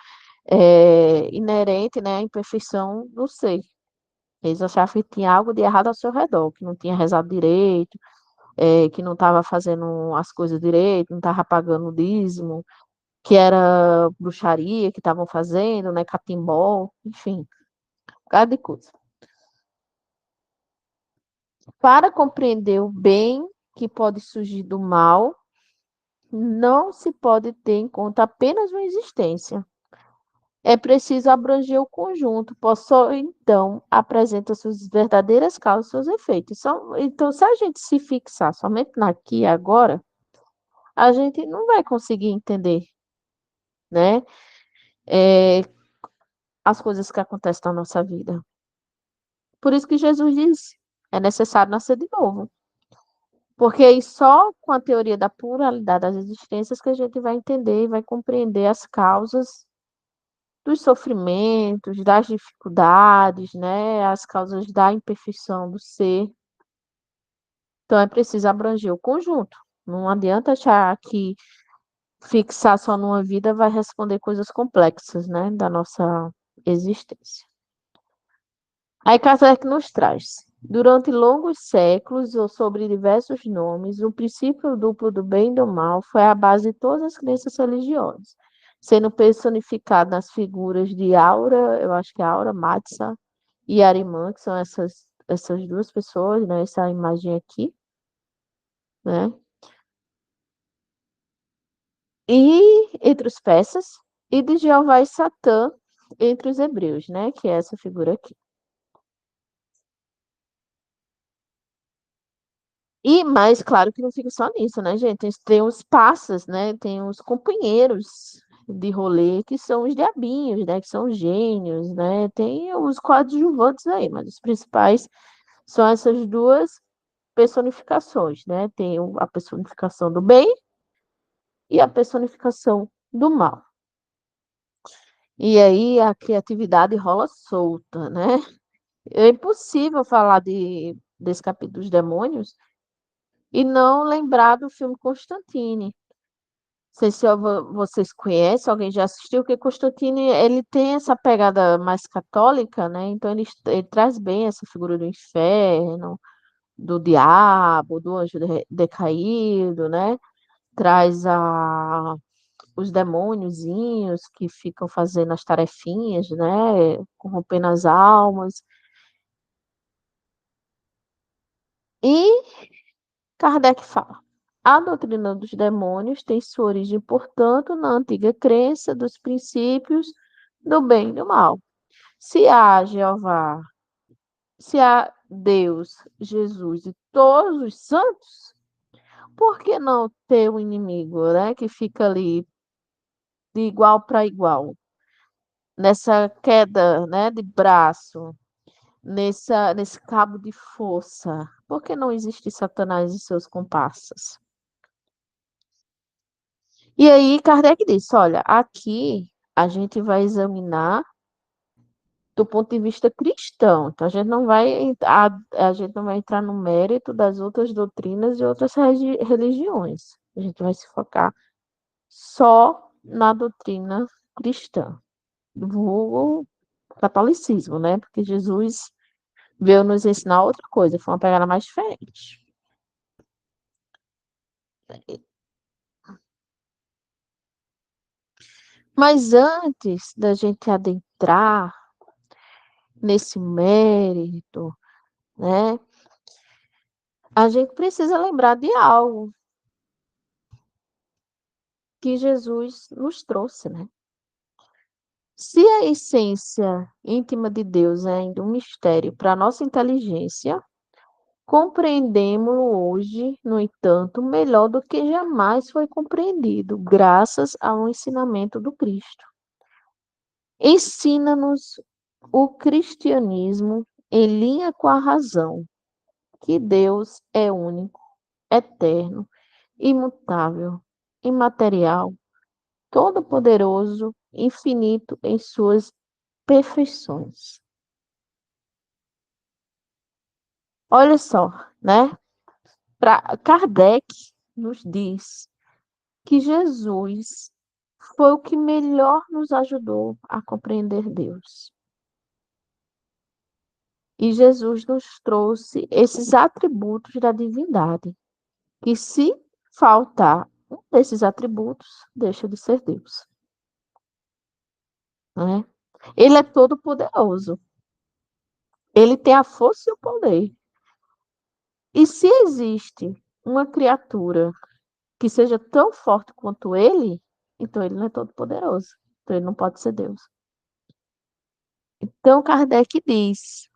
inerente, né, à imperfeição do ser. Eles achavam que tinha algo de errado ao seu redor, que não tinha rezado direito, que não estava fazendo as coisas direito, não estava pagando o dízimo, que era bruxaria que estavam fazendo, né, catimbó, enfim, um bocado de coisa. Para compreender o bem que pode surgir do mal, não se pode ter em conta apenas uma existência. É preciso abranger o conjunto, pois só então apresenta suas verdadeiras causas e seus efeitos. Então, se a gente se fixar somente no aqui e agora, a gente não vai conseguir entender, né, eh, as coisas que acontecem na nossa vida. Por isso que Jesus disse: é necessário nascer de novo. Porque aí só com a teoria da pluralidade das existências que a gente vai entender e vai compreender as causas dos sofrimentos, das dificuldades, né, as causas da imperfeição do ser. Então é preciso abranger o conjunto, Não adianta achar que fixar só numa vida vai responder coisas complexas, né, da nossa existência. Aí Kardec nos traz. Durante longos séculos, ou sobre diversos nomes, o princípio duplo do bem e do mal foi a base de todas as crenças religiosas, sendo personificado nas figuras de Aura, eu acho que é Aura, Matza e Arimã, que são essas duas pessoas, né? Essa imagem aqui, né? E entre os persas, e de Jeová e Satã entre os hebreus, né? Que é essa figura aqui. E, mas claro que não fica só nisso, né, gente? Tem os passas, né? Tem os companheiros de rolê, que são os diabinhos, né? Que são os gênios, né? Tem os coadjuvantes aí, mas os principais são essas duas personificações, né? Tem a personificação do bem e a personificação do mal. E aí a criatividade rola solta, né? É impossível falar desse capítulo dos demônios e não lembrar do filme Constantine. Não sei se vocês conhecem, alguém já assistiu, que Constantine, ele tem essa pegada mais católica, né? Então ele traz bem essa figura do inferno, do diabo, do anjo decaído, né? Traz os demôniozinhos que ficam fazendo as tarefinhas, né? Corrompendo as almas. E Kardec fala: a doutrina dos demônios tem sua origem, portanto, na antiga crença dos princípios do bem e do mal. Se há Jeová, se há Deus, Jesus e todos os santos, por que não ter um inimigo, né, que fica ali de igual para igual, nessa queda, né, de braço, nesse cabo de força? Por que não existe Satanás e seus comparsas? E aí Kardec disse, olha, aqui a gente vai examinar do ponto de vista cristão. Então a gente não vai entrar no mérito das outras doutrinas e outras religiões. A gente vai se focar só na doutrina cristã, do catolicismo, né? Porque Jesus veio nos ensinar outra coisa, foi uma pegada mais diferente. Mas antes da gente adentrar nesse mérito, né? A gente precisa lembrar de algo que Jesus nos trouxe, né? Se a essência íntima de Deus é ainda um mistério para a nossa inteligência, compreendemos-lo hoje, no entanto, melhor do que jamais foi compreendido, graças ao ensinamento do Cristo. Ensina-nos o cristianismo em linha com a razão, que Deus é único, eterno, imutável, imaterial, todo-poderoso, infinito em suas perfeições. Olha só, né? Kardec nos diz que Jesus foi o que melhor nos ajudou a compreender Deus. E Jesus nos trouxe esses atributos da divindade, que se faltar um desses atributos, deixa de ser Deus. Né? Ele é todo poderoso. Ele tem a força e o poder. E se existe uma criatura que seja tão forte quanto ele, então ele não é todo poderoso. Então ele não pode ser Deus. Então Kardec diz: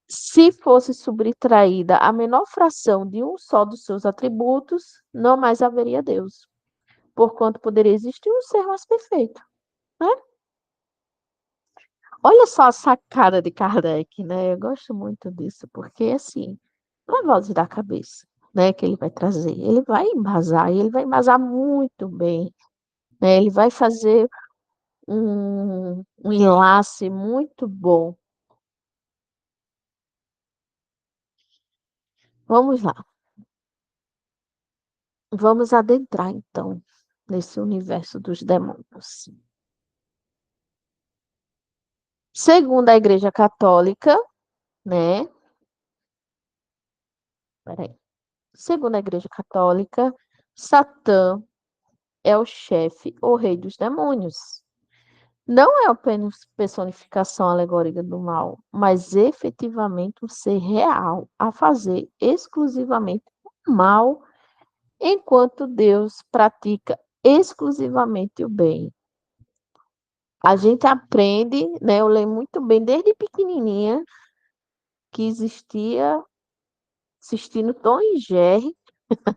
se fosse subtraída a menor fração de um só dos seus atributos, não mais haveria Deus, porquanto poderia existir um ser mais perfeito. Né? Olha só a sacada de Kardec, né? Eu gosto muito disso, porque assim, não é voz da cabeça, né, que ele vai trazer. Ele vai embasar, e ele vai embasar muito bem, né? Ele vai fazer um enlace muito bom. Vamos lá. Vamos adentrar, então, nesse universo dos demônios. Segundo a Igreja Católica, né? Peraí. Segundo a Igreja Católica, Satã é o chefe, o rei dos demônios. Não é apenas personificação alegórica do mal, mas efetivamente um ser real a fazer exclusivamente o mal, enquanto Deus pratica exclusivamente o bem. A gente aprende, né? Eu lembro muito bem desde pequenininha que existia assistindo Tom e Jerry,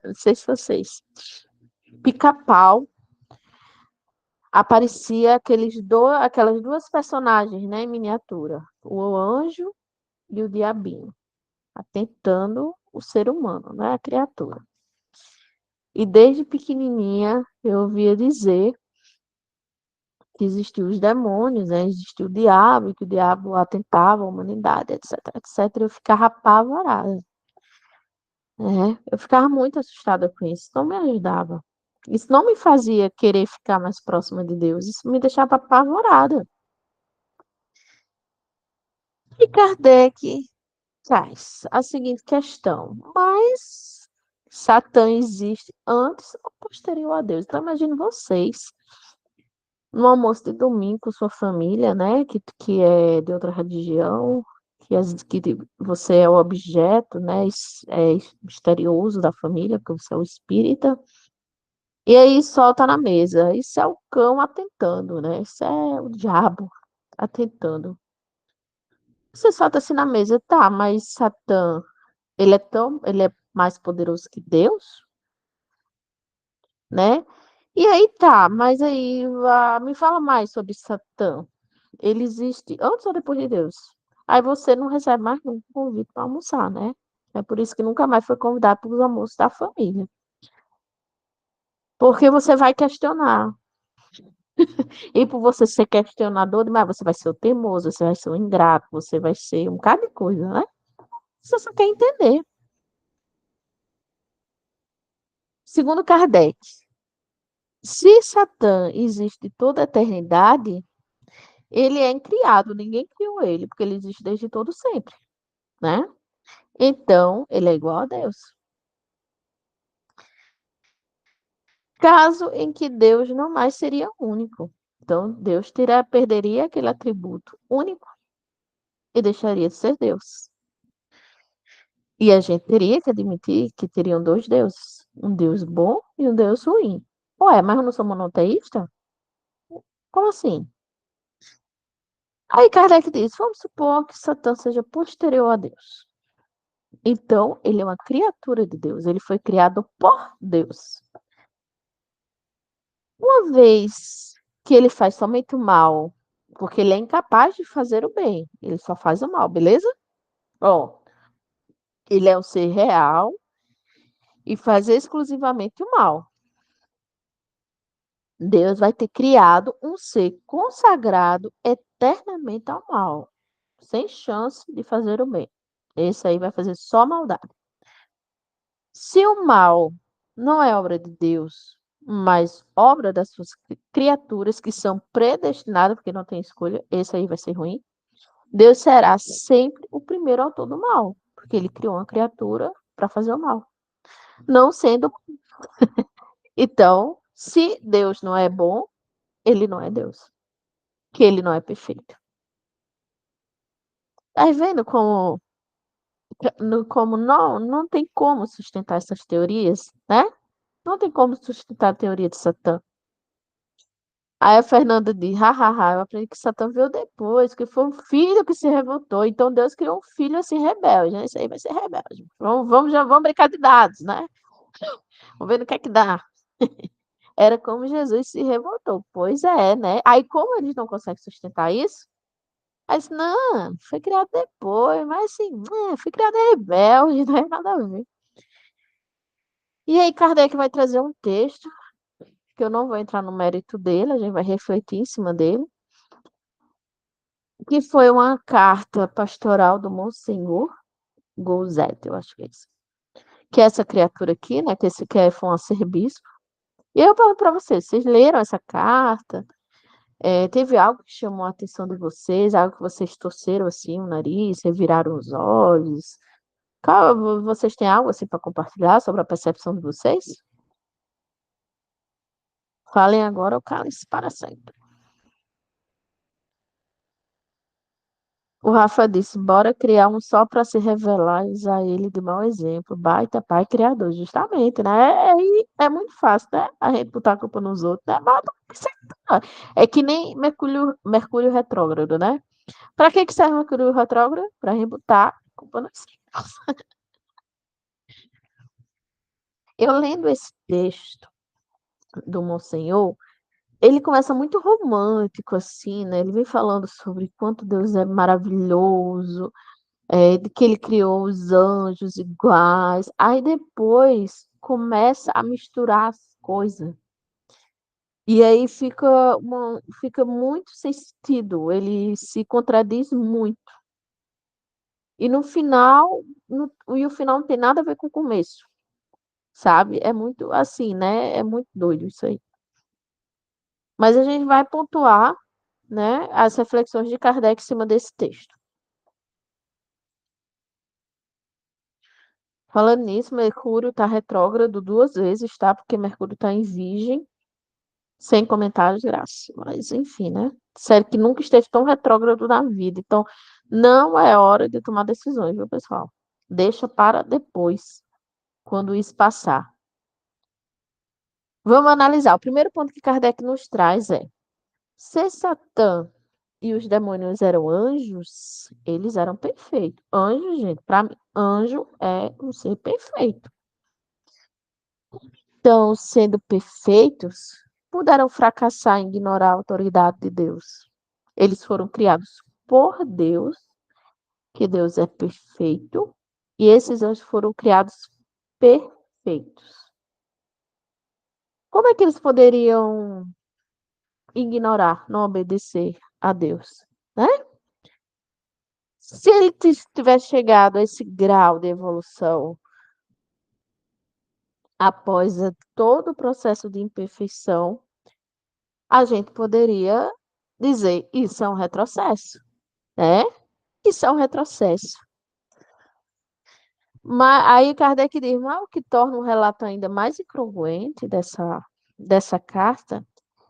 não sei se vocês, Pica-Pau, aparecia aquelas duas personagens, né, em miniatura, o anjo e o diabinho, atentando o ser humano, né, a criatura. E desde pequenininha eu ouvia dizer que existiam os demônios, né, existia o diabo, e que o diabo atentava à humanidade, etc, etc. Eu ficava apavorada, né? Eu ficava muito assustada com isso, não me ajudava. Isso não me fazia querer ficar mais próxima de Deus, isso me deixava apavorada. E Kardec traz a seguinte questão: mas Satã existe antes ou posterior a Deus? Então, imagine vocês, no almoço de domingo com sua família, né, que é de outra religião, que você é o objeto, né, é misterioso da família, porque você é o espírita, e aí solta na mesa. Isso é o cão atentando, né? Isso é o diabo atentando. Você solta assim na mesa, tá, mas Satã, ele é mais poderoso que Deus, né? E aí tá, mas aí me fala mais sobre Satã. Ele existe antes ou depois de Deus? Aí você não recebe mais um convite para almoçar, né? É por isso que nunca mais foi convidado para os almoços da família. Porque você vai questionar. E por você ser questionador demais, você vai ser o teimoso, você vai ser o ingrato, você vai ser um bocado de coisa, né? Você só quer entender. Segundo Kardec, se Satã existe toda a eternidade, ele é incriado, ninguém criou ele, porque ele existe desde todo sempre, né? Então, ele é igual a Deus. Caso em que Deus não mais seria único. Então, Deus perderia aquele atributo único e deixaria de ser Deus. E a gente teria que admitir que teriam dois deuses, um Deus bom e um Deus ruim. Ué, mas eu não sou monoteísta? Como assim? Aí Kardec diz: vamos supor que Satã seja posterior a Deus. Então, ele é uma criatura de Deus, ele foi criado por Deus. Uma vez que ele faz somente o mal, porque ele é incapaz de fazer o bem, ele só faz o mal, beleza? Ó, ele é um ser real e faz exclusivamente o mal. Deus vai ter criado um ser consagrado eternamente ao mal, sem chance de fazer o bem. Esse aí vai fazer só maldade. Se o mal não é obra de Deus, mas obra das suas criaturas que são predestinadas, porque não tem escolha, esse aí vai ser ruim. Deus será sempre o primeiro autor do mal, porque ele criou uma criatura para fazer o mal. Não sendo. Então, se Deus não é bom, ele não é Deus, que ele não é perfeito. Tá vendo como não tem como sustentar essas teorias, né? Não tem como sustentar a teoria de Satã. Aí a Fernanda diz, hahaha, eu aprendi que Satã veio depois, que foi um filho que se revoltou. Então Deus criou um filho assim rebelde, né? Isso aí vai ser rebelde. Já vamos brincar de dados, né? Vamos ver no que é que dá. Era como Jesus se revoltou. Pois é, né? Aí como eles não conseguem sustentar isso, mas não, foi criado depois, mas assim, foi criado rebelde, não é nada a ver. E aí Kardec vai trazer um texto, que eu não vou entrar no mérito dele, a gente vai refletir em cima dele, que foi uma carta pastoral do Monsenhor Gouzete, eu acho que é isso, que é essa criatura aqui, né, que esse Kefon a ser bispo. E eu pergunto para vocês, vocês leram essa carta? Teve algo que chamou a atenção de vocês, algo que vocês torceram assim o nariz, reviraram os olhos? Vocês têm algo assim para compartilhar sobre a percepção de vocês? Falem agora ou calem-se para sempre. O Rafa disse: bora criar um só para se revelar e usar ele de mau exemplo. Baita pai criador, justamente, né? É muito fácil, né? A gente botar a culpa nos outros, né? É que nem Mercúrio retrógrado, né? Para que serve Mercúrio retrógrado? Para gente botar a culpa nos outros. Eu lendo esse texto do Monsenhor, ele começa muito romântico, assim, né? Ele vem falando sobre quanto Deus é maravilhoso, de que ele criou os anjos iguais. Aí depois começa a misturar as coisas. E aí fica muito sem sentido, ele se contradiz muito. E no final, e o final não tem nada a ver com o começo, sabe? É muito assim, né? É muito doido isso aí. Mas a gente vai pontuar, né, as reflexões de Kardec em cima desse texto. Falando nisso, Mercúrio está retrógrado 2 vezes, tá? Porque Mercúrio está em Virgem, sem comentários, graças. Mas, enfim, né? Sério que nunca esteve tão retrógrado na vida. Então, não é hora de tomar decisões, viu, pessoal? Deixa para depois, quando isso passar. Vamos analisar. O primeiro ponto que Kardec nos traz é: se Satã e os demônios eram anjos, eles eram perfeitos. Anjo, gente, para mim, anjo é um ser perfeito. Então, sendo perfeitos, puderam fracassar em ignorar a autoridade de Deus. Eles foram criados por Deus, que Deus é perfeito, e esses anjos foram criados perfeitos. Como é que eles poderiam ignorar, não obedecer a Deus, né? Se ele tivesse chegado a esse grau de evolução após todo o processo de imperfeição, a gente poderia dizer isso é um retrocesso, né? Isso é um retrocesso. Mas aí Kardec diz, mas o que torna o relato ainda mais incongruente dessa carta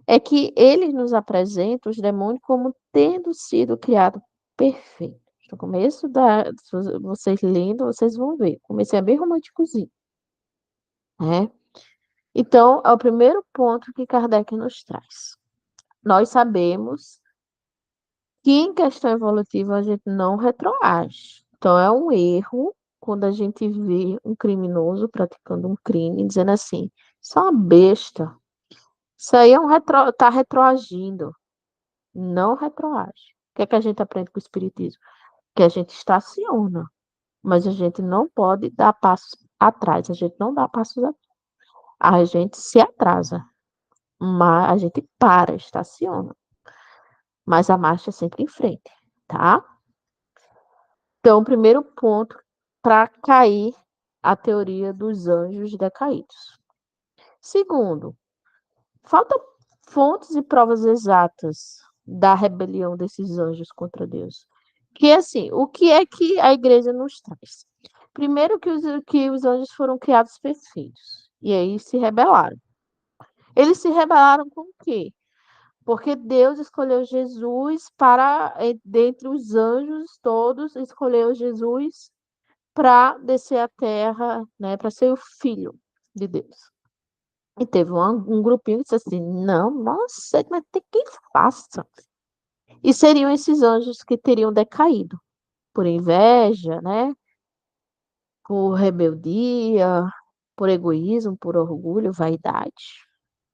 é que ele nos apresenta os demônios como tendo sido criados perfeitos. No começo vocês lendo, vocês vão ver. Comecei é bem românticozinho, né? Então, é o primeiro ponto que Kardec nos traz. Nós sabemos que em questão evolutiva a gente não retroage. Então, é um erro quando a gente vê um criminoso praticando um crime, dizendo assim, isso é uma besta. Isso aí tá retroagindo. Não retroage. O que é que a gente aprende com o Espiritismo? Que a gente estaciona, mas a gente não pode dar passos atrás. A gente não dá passos atrás. A gente se atrasa, mas a gente para, estaciona. Mas a marcha é sempre em frente, tá? Então, o primeiro ponto para cair a teoria dos anjos decaídos. Segundo, falta fontes e provas exatas da rebelião desses anjos contra Deus. Que assim, o que é que a igreja nos traz? Primeiro que os anjos foram criados perfeitos. E aí se rebelaram. Eles se rebelaram com o quê? Porque Deus escolheu Jesus para, dentre os anjos todos, escolheu Jesus para descer à terra, né, para ser o filho de Deus. E teve um grupinho que disse assim: não, nossa, mas tem quem faça. E seriam esses anjos que teriam decaído por inveja, né, por rebeldia, por egoísmo, por orgulho, vaidade.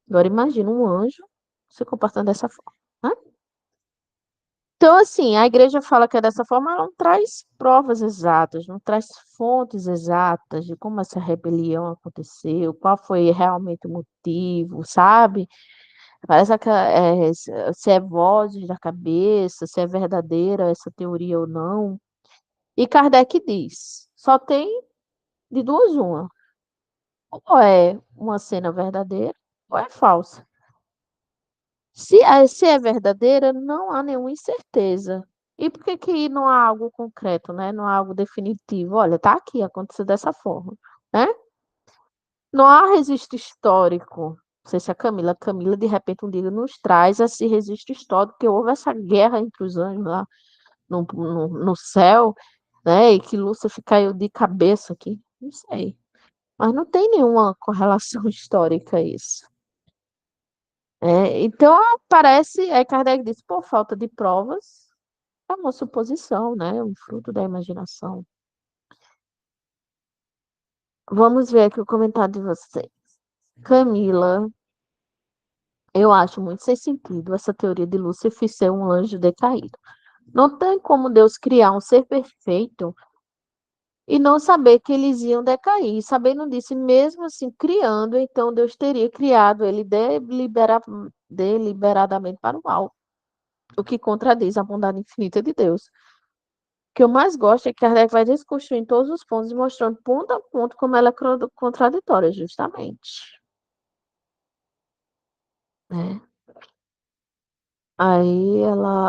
Agora imagina um anjo se comportando dessa forma, né? Então, assim, a igreja fala que é dessa forma, ela não traz provas exatas, não traz fontes exatas de como essa rebelião aconteceu, qual foi realmente o motivo, sabe? Parece que se é vozes da cabeça, se é verdadeira essa teoria ou não. E Kardec diz, só tem de duas uma. Ou é uma cena verdadeira, ou é falsa. Se é verdadeira, não há nenhuma incerteza. E por que que não há algo concreto, né? Não há algo definitivo? Olha, tá aqui, aconteceu dessa forma, né? Não há registro histórico. Não sei se a Camila, de repente, um dia nos traz esse registro histórico, que houve essa guerra entre os anjos lá no céu, né? E que Lúcifer caiu de cabeça aqui. Não sei. Mas não tem nenhuma correlação histórica a isso. Então, parece, aí Kardec disse, por falta de provas, é uma suposição, né? Um fruto da imaginação. Vamos ver aqui o comentário de vocês. Camila, eu acho muito sem sentido essa teoria de Lúcifer ser um anjo decaído. Não tem como Deus criar um ser perfeito e não saber que eles iam decair. Sabendo disso, e mesmo assim criando, então Deus teria criado ele deliberadamente para o mal, o que contradiz a bondade infinita de Deus. O que eu mais gosto é que Kardec vai desconstruindo todos os pontos, mostrando ponto a ponto como ela é contraditória, justamente. Né? Aí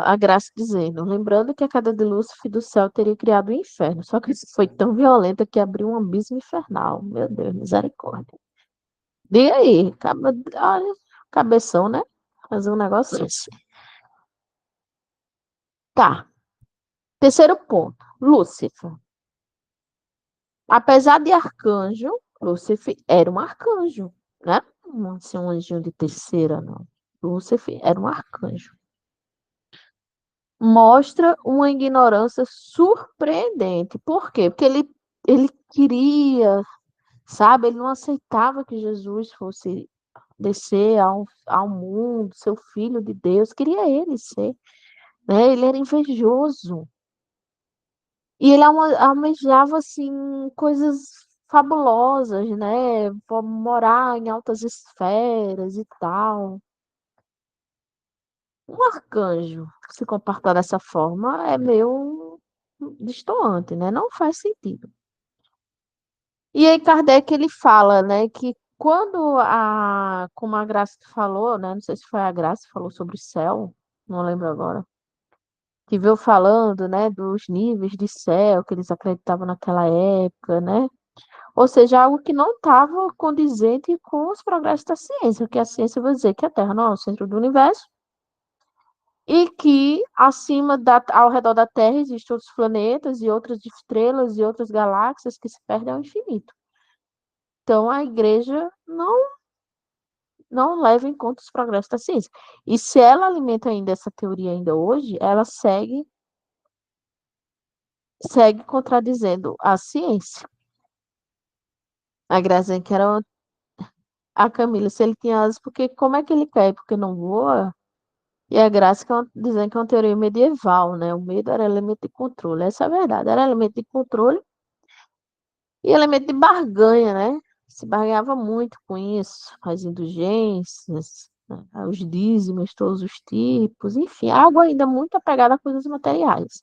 a Graça dizendo, lembrando que a queda de Lúcifer do céu teria criado o inferno, só que isso foi tão violenta que abriu um abismo infernal. Meu Deus, misericórdia. Diga aí, olha, cabeção, né? Fazer um negócio assim. Tá. Terceiro ponto, Lúcifer. Apesar de arcanjo, Lúcifer era um arcanjo, né? Não assim, um anjinho de terceira, não. Lúcifer era um arcanjo. Mostra uma ignorância surpreendente. Por quê? Porque ele queria, sabe? Ele não aceitava que Jesus fosse descer ao mundo, ser o filho de Deus. Queria ele ser, né? Ele era invejoso. E ele almejava, assim, coisas fabulosas, né? Morar em altas esferas e tal. Um arcanjo se comportar dessa forma é meio destoante, né? Não faz sentido. E aí Kardec ele fala, né, que como a Graça falou, né, não sei se foi a Graça que falou sobre o céu, não lembro agora, que veio falando, né, dos níveis de céu que eles acreditavam naquela época, né? Ou seja, algo que não estava condizente com os progressos da ciência, porque a ciência vai dizer que a Terra não é o centro do universo, e que ao redor da Terra existem outros planetas e outras estrelas e outras galáxias que se perdem ao infinito. Então a igreja não leva em conta os progressos da ciência. E se ela alimenta ainda essa teoria ainda hoje, ela segue contradizendo a ciência. A Grazinha que era a Camila, se ele tinha asas, porque como é que ele cai? Porque não voa? E a Graça dizendo que é uma teoria medieval, né? O medo era elemento de controle. Essa é a verdade, era elemento de controle e elemento de barganha, né? Se barganhava muito com isso, as indulgências, né? Os dízimos, todos os tipos, enfim, algo ainda muito apegado a coisas materiais.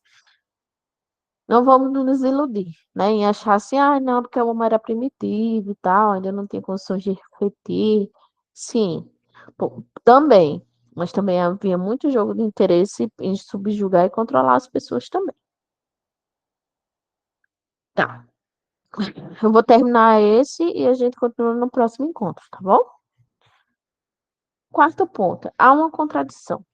Não vamos nos iludir, né? Em achar assim, ah, não, porque o homem era primitivo e tal, ainda não tinha condições de refletir. Sim, pô, também. Mas também havia muito jogo de interesse em subjugar e controlar as pessoas também. Tá. Eu vou terminar esse e a gente continua no próximo encontro, tá bom? Quarto ponto. Há uma contradição.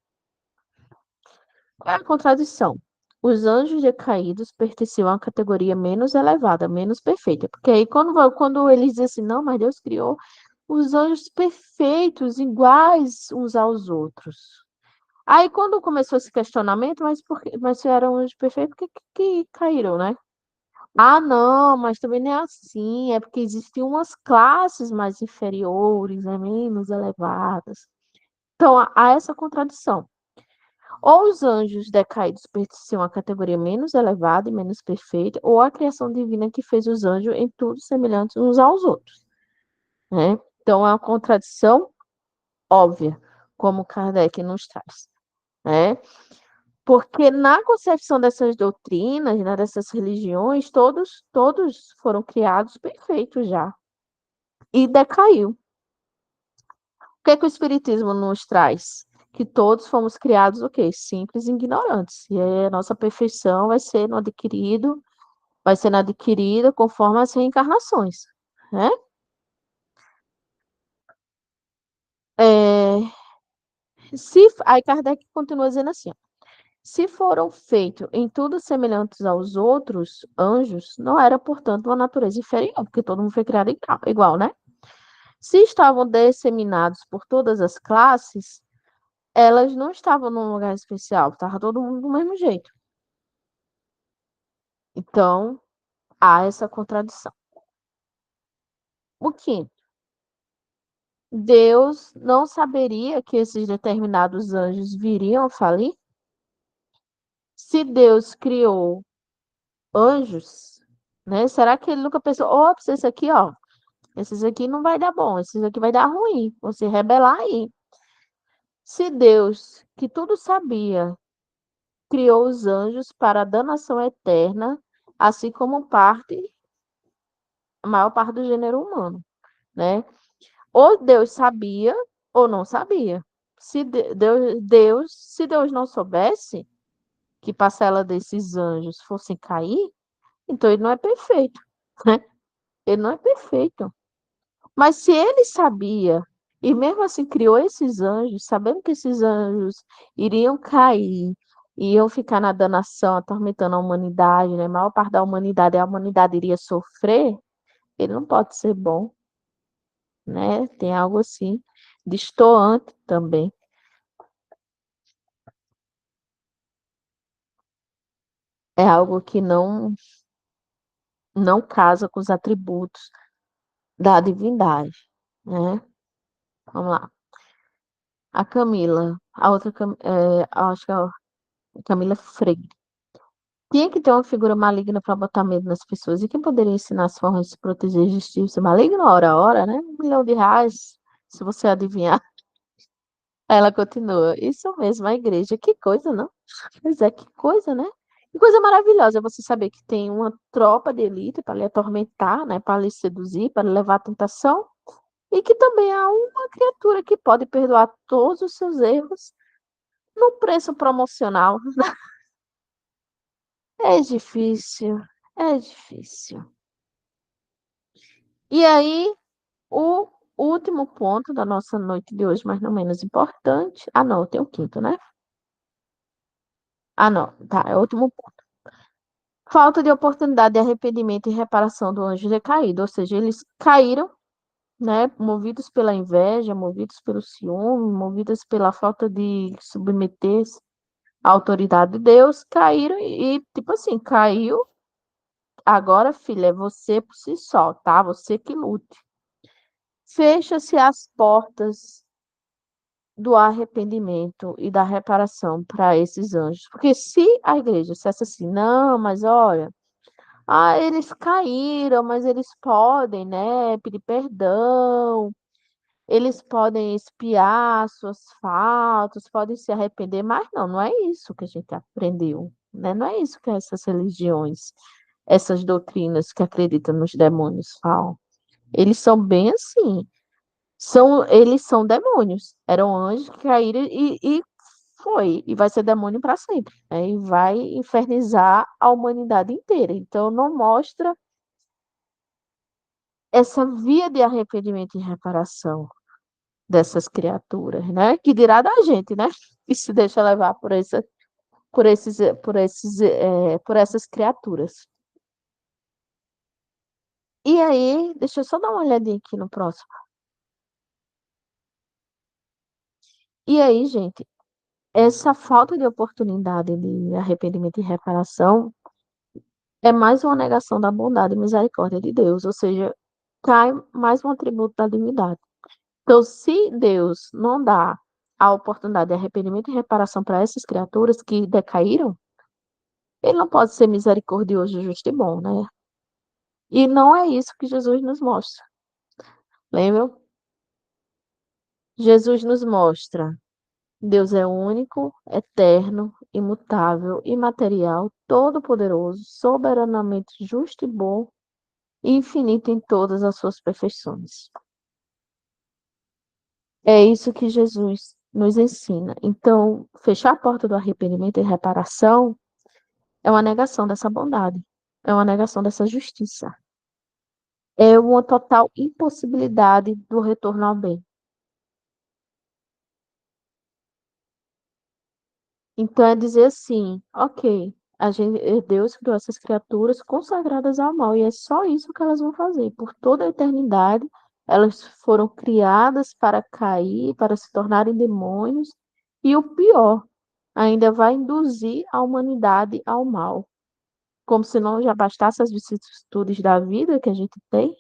Qual é a contradição? Os anjos decaídos pertenciam à categoria menos elevada, menos perfeita. Porque aí, quando eles dizem assim, não, mas Deus criou os anjos perfeitos, iguais uns aos outros. Aí, quando começou esse questionamento, mas se eram anjos perfeitos, por que caíram, né? Ah, não, mas também não é assim. É porque existem umas classes mais inferiores, né, menos elevadas. Então, há essa contradição. Ou os anjos decaídos pertenciam à categoria menos elevada e menos perfeita, ou a criação divina que fez os anjos em tudo semelhantes uns aos outros, né? Então, é uma contradição óbvia, como Kardec nos traz, né? Porque na concepção dessas doutrinas, né, dessas religiões, todos foram criados perfeitos já. e decaiu. O que é que o Espiritismo nos traz? Que todos fomos criados o quê? Simples e ignorantes. E aí a nossa perfeição vai sendo adquirida conforme as reencarnações, né? É, aí Kardec continua dizendo assim, ó, se foram feitos em tudo semelhantes aos outros anjos, não era, portanto, uma natureza inferior, porque todo mundo foi criado igual, né? Se estavam disseminados por todas as classes, elas não estavam num lugar especial, estava todo mundo do mesmo jeito. Então, há essa contradição. O quinto, Deus não saberia que esses determinados anjos viriam a falir? Se Deus criou anjos, né? Será que ele nunca pensou, ops, esse aqui, ó, esses aqui não vai dar bom, esses aqui vai dar ruim, vão se rebelar aí. Se Deus, que tudo sabia, criou os anjos para a danação eterna, assim como a maior parte do gênero humano, né? Ou Deus sabia ou não sabia. Se Deus não soubesse que parcela desses anjos fossem cair, então ele não é perfeito, né? Ele não é perfeito. Mas se ele sabia, e mesmo assim criou esses anjos, sabendo que esses anjos iriam cair, iam ficar na danação, atormentando a humanidade, né? A maior parte da humanidade, a humanidade iria sofrer, ele não pode ser bom, né? Tem algo assim, destoante também. É algo que não casa com os atributos da divindade, né? Vamos lá. A Camila, acho que é a Camila Freire. Tinha que ter uma figura maligna para botar medo nas pessoas. E quem poderia ensinar as formas de se proteger de justiça maligna, hora a hora, né? R$ 1 milhão, se você adivinhar. Ela continua. Isso mesmo, a igreja. Que coisa, não? Pois é, que coisa, né? Que coisa maravilhosa você saber que tem uma tropa de elite para lhe atormentar, né? Para lhe seduzir, para lhe levar à tentação. E que também há uma criatura que pode perdoar todos os seus erros no preço promocional. É difícil, é difícil. E aí, o último ponto da nossa noite de hoje, mas não menos importante. Ah, não, tem o quinto, né? Ah, não, tá, é o último ponto. Falta de oportunidade de arrependimento e reparação do anjo decaído, ou seja, eles caíram, né? Movidos pela inveja, movidos pelo ciúme, movidos pela falta de submeter-se à autoridade de Deus, caíram tipo assim, caiu. Agora, filha, é você por si só, tá? Você que lute. Fecha-se as portas do arrependimento e da reparação para esses anjos. Porque se a igreja dissesse assim, não, mas olha, eles caíram, mas eles podem, né, pedir perdão, eles podem expiar suas faltas, podem se arrepender, mas não é isso que a gente aprendeu, né? Não é isso que essas religiões, essas doutrinas que acreditam nos demônios falam. Eles são bem assim. Eles são demônios. Eram anjos que caíram e foi. E vai ser demônio para sempre, né? E vai infernizar a humanidade inteira. Então, não mostra essa via de arrependimento e reparação dessas criaturas, né? Que dirá da gente, né? Que se deixa levar por essas criaturas. E aí, deixa eu só dar uma olhadinha aqui no próximo. E aí, gente, essa falta de oportunidade de arrependimento e reparação é mais uma negação da bondade e misericórdia de Deus, ou seja, cai mais um atributo da divindade. Então, se Deus não dá a oportunidade de arrependimento e reparação para essas criaturas que decaíram, ele não pode ser misericordioso, justo e bom, né? E não é isso que Jesus nos mostra. Lembram? Jesus nos mostra: Deus é único, eterno, imutável, imaterial, todo-poderoso, soberanamente justo e bom, e infinito em todas as suas perfeições. É isso que Jesus nos ensina. Então, fechar a porta do arrependimento e reparação é uma negação dessa bondade, é uma negação dessa justiça, é uma total impossibilidade do retorno ao bem. Então, é dizer assim, ok, Deus criou essas criaturas consagradas ao mal, e é só isso que elas vão fazer. Por toda a eternidade, elas foram criadas para cair, para se tornarem demônios, e o pior, ainda vai induzir a humanidade ao mal. Como se não já bastasse as vicissitudes da vida que a gente tem,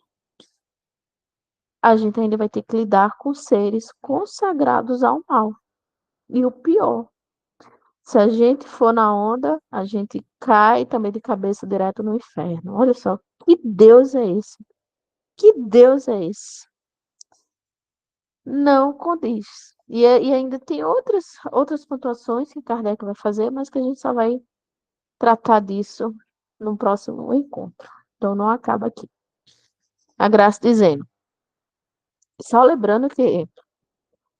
a gente ainda vai ter que lidar com seres consagrados ao mal. E o pior, se a gente for na onda, a gente cai também de cabeça direto no inferno. Olha só, que Deus é esse? Que Deus é esse? Não condiz. E ainda tem outras pontuações que Kardec vai fazer, mas que a gente só vai tratar disso no próximo encontro. Então não acaba aqui. A Graça dizendo, só lembrando que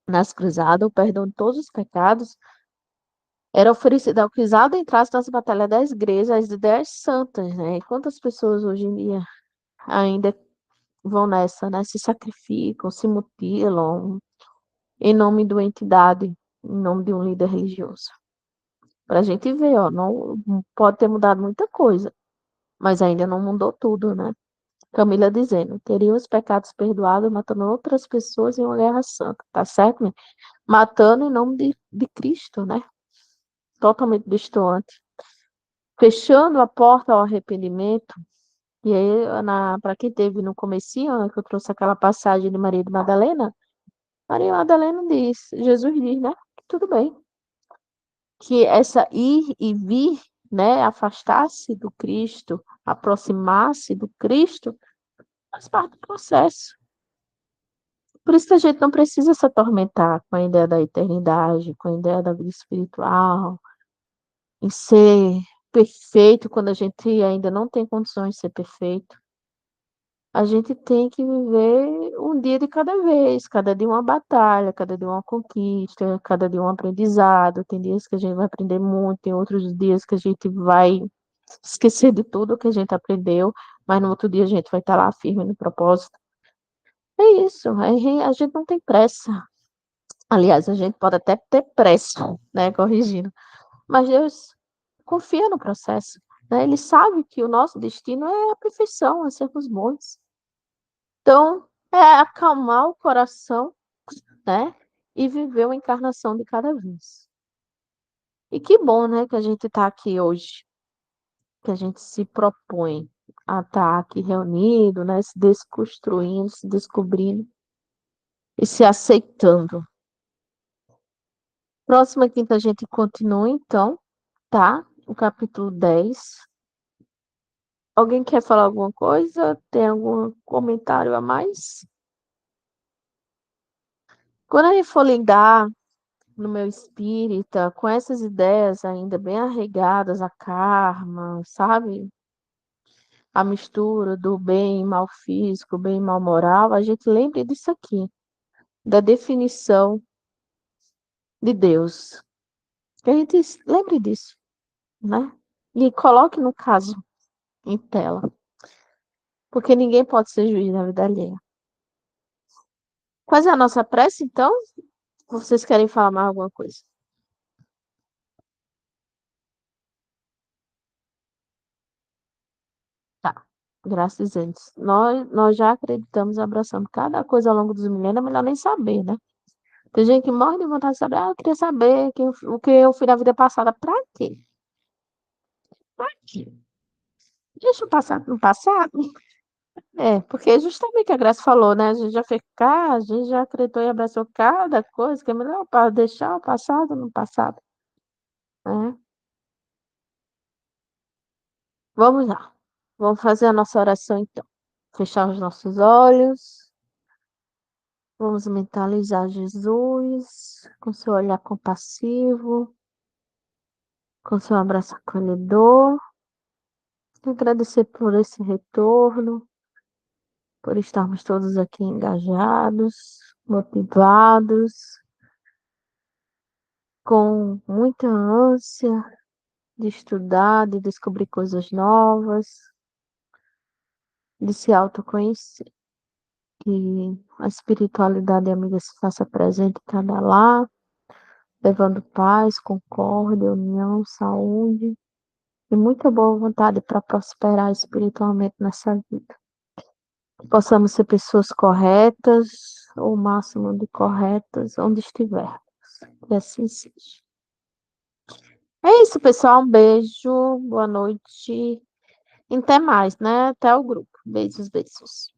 nas cruzadas, o perdão de todos os pecados era oferecido ao cruzado entrasse nas batalhas das igrejas, as ideias santas, né? E quantas pessoas hoje em dia ainda vão nessa, né? Se sacrificam, se mutilam em nome de uma entidade, em nome de um líder religioso. Para a gente ver, ó, não pode ter mudado muita coisa, mas ainda não mudou tudo, né? Camila dizendo, teriam os pecados perdoados matando outras pessoas em uma guerra santa, tá certo, né? Matando em nome de Cristo, né? Totalmente distante. Fechando a porta ao arrependimento, e aí, para quem teve no comecinho, né, que eu trouxe aquela passagem de Maria de Madalena, Maria Madalena diz, Jesus diz, né, que tudo bem, que essa ir e vir, né, afastar-se do Cristo, aproximar-se do Cristo, faz parte do processo. Por isso que a gente não precisa se atormentar com a ideia da eternidade, com a ideia da vida espiritual, em ser perfeito quando a gente ainda não tem condições de ser perfeito. A gente tem que viver um dia de cada vez, cada dia uma batalha, cada dia uma conquista, cada dia um aprendizado. Tem dias que a gente vai aprender muito, tem outros dias que a gente vai esquecer de tudo que a gente aprendeu, mas no outro dia a gente vai estar lá firme no propósito. É isso, a gente não tem pressa. Aliás, a gente pode até ter pressa, né, corrigindo, mas Deus confia no processo, né? Ele sabe que o nosso destino é a perfeição, é sermos bons. Então, é acalmar o coração, né? E viver uma encarnação de cada vez. E que bom, né, que a gente está aqui hoje, que a gente se propõe a estar aqui reunido, né? Se desconstruindo, se descobrindo e se aceitando. Próxima quinta a gente continua, então, tá? O capítulo 10. Alguém quer falar alguma coisa? Tem algum comentário a mais? Quando a gente for lidar no meu espírita, com essas ideias ainda bem arraigadas, a karma, sabe? A mistura do bem e mal físico, bem e mal moral, a gente lembre disso aqui, da definição de Deus. Que a gente lembre disso, né? E coloque no caso em tela, porque ninguém pode ser juiz na vida alheia. Qual é a nossa prece, então? Vocês querem falar mais alguma coisa? Tá. Graças a Deus. Nós já acreditamos, abraçando cada coisa ao longo dos milênios, é melhor nem saber, né? Tem gente que morre de vontade de saber. Ah, eu queria saber o que eu fui na vida passada. Pra quê? Pra quê? Deixa o passado no passado. É, porque justamente a Graça falou, né? A gente já fez cá, a gente já acreditou e abraçou cada coisa, que é melhor para deixar o passado no passado, né? Vamos lá. Vamos fazer a nossa oração então. Fechar os nossos olhos. Vamos mentalizar Jesus com seu olhar compassivo, com seu abraço acolhedor. Agradecer por esse retorno. por estarmos todos aqui engajados, motivados, com muita ânsia de estudar, de descobrir coisas novas, de se autoconhecer. Que a espiritualidade amiga se faça presente em cada lar, levando paz, concórdia, união, saúde e muita boa vontade para prosperar espiritualmente nessa vida. Que possamos ser pessoas corretas, ou o máximo de corretas, onde estivermos. Que assim seja. É isso, pessoal. Um beijo, boa noite. E até mais, né? Até o grupo. Beijos, beijos.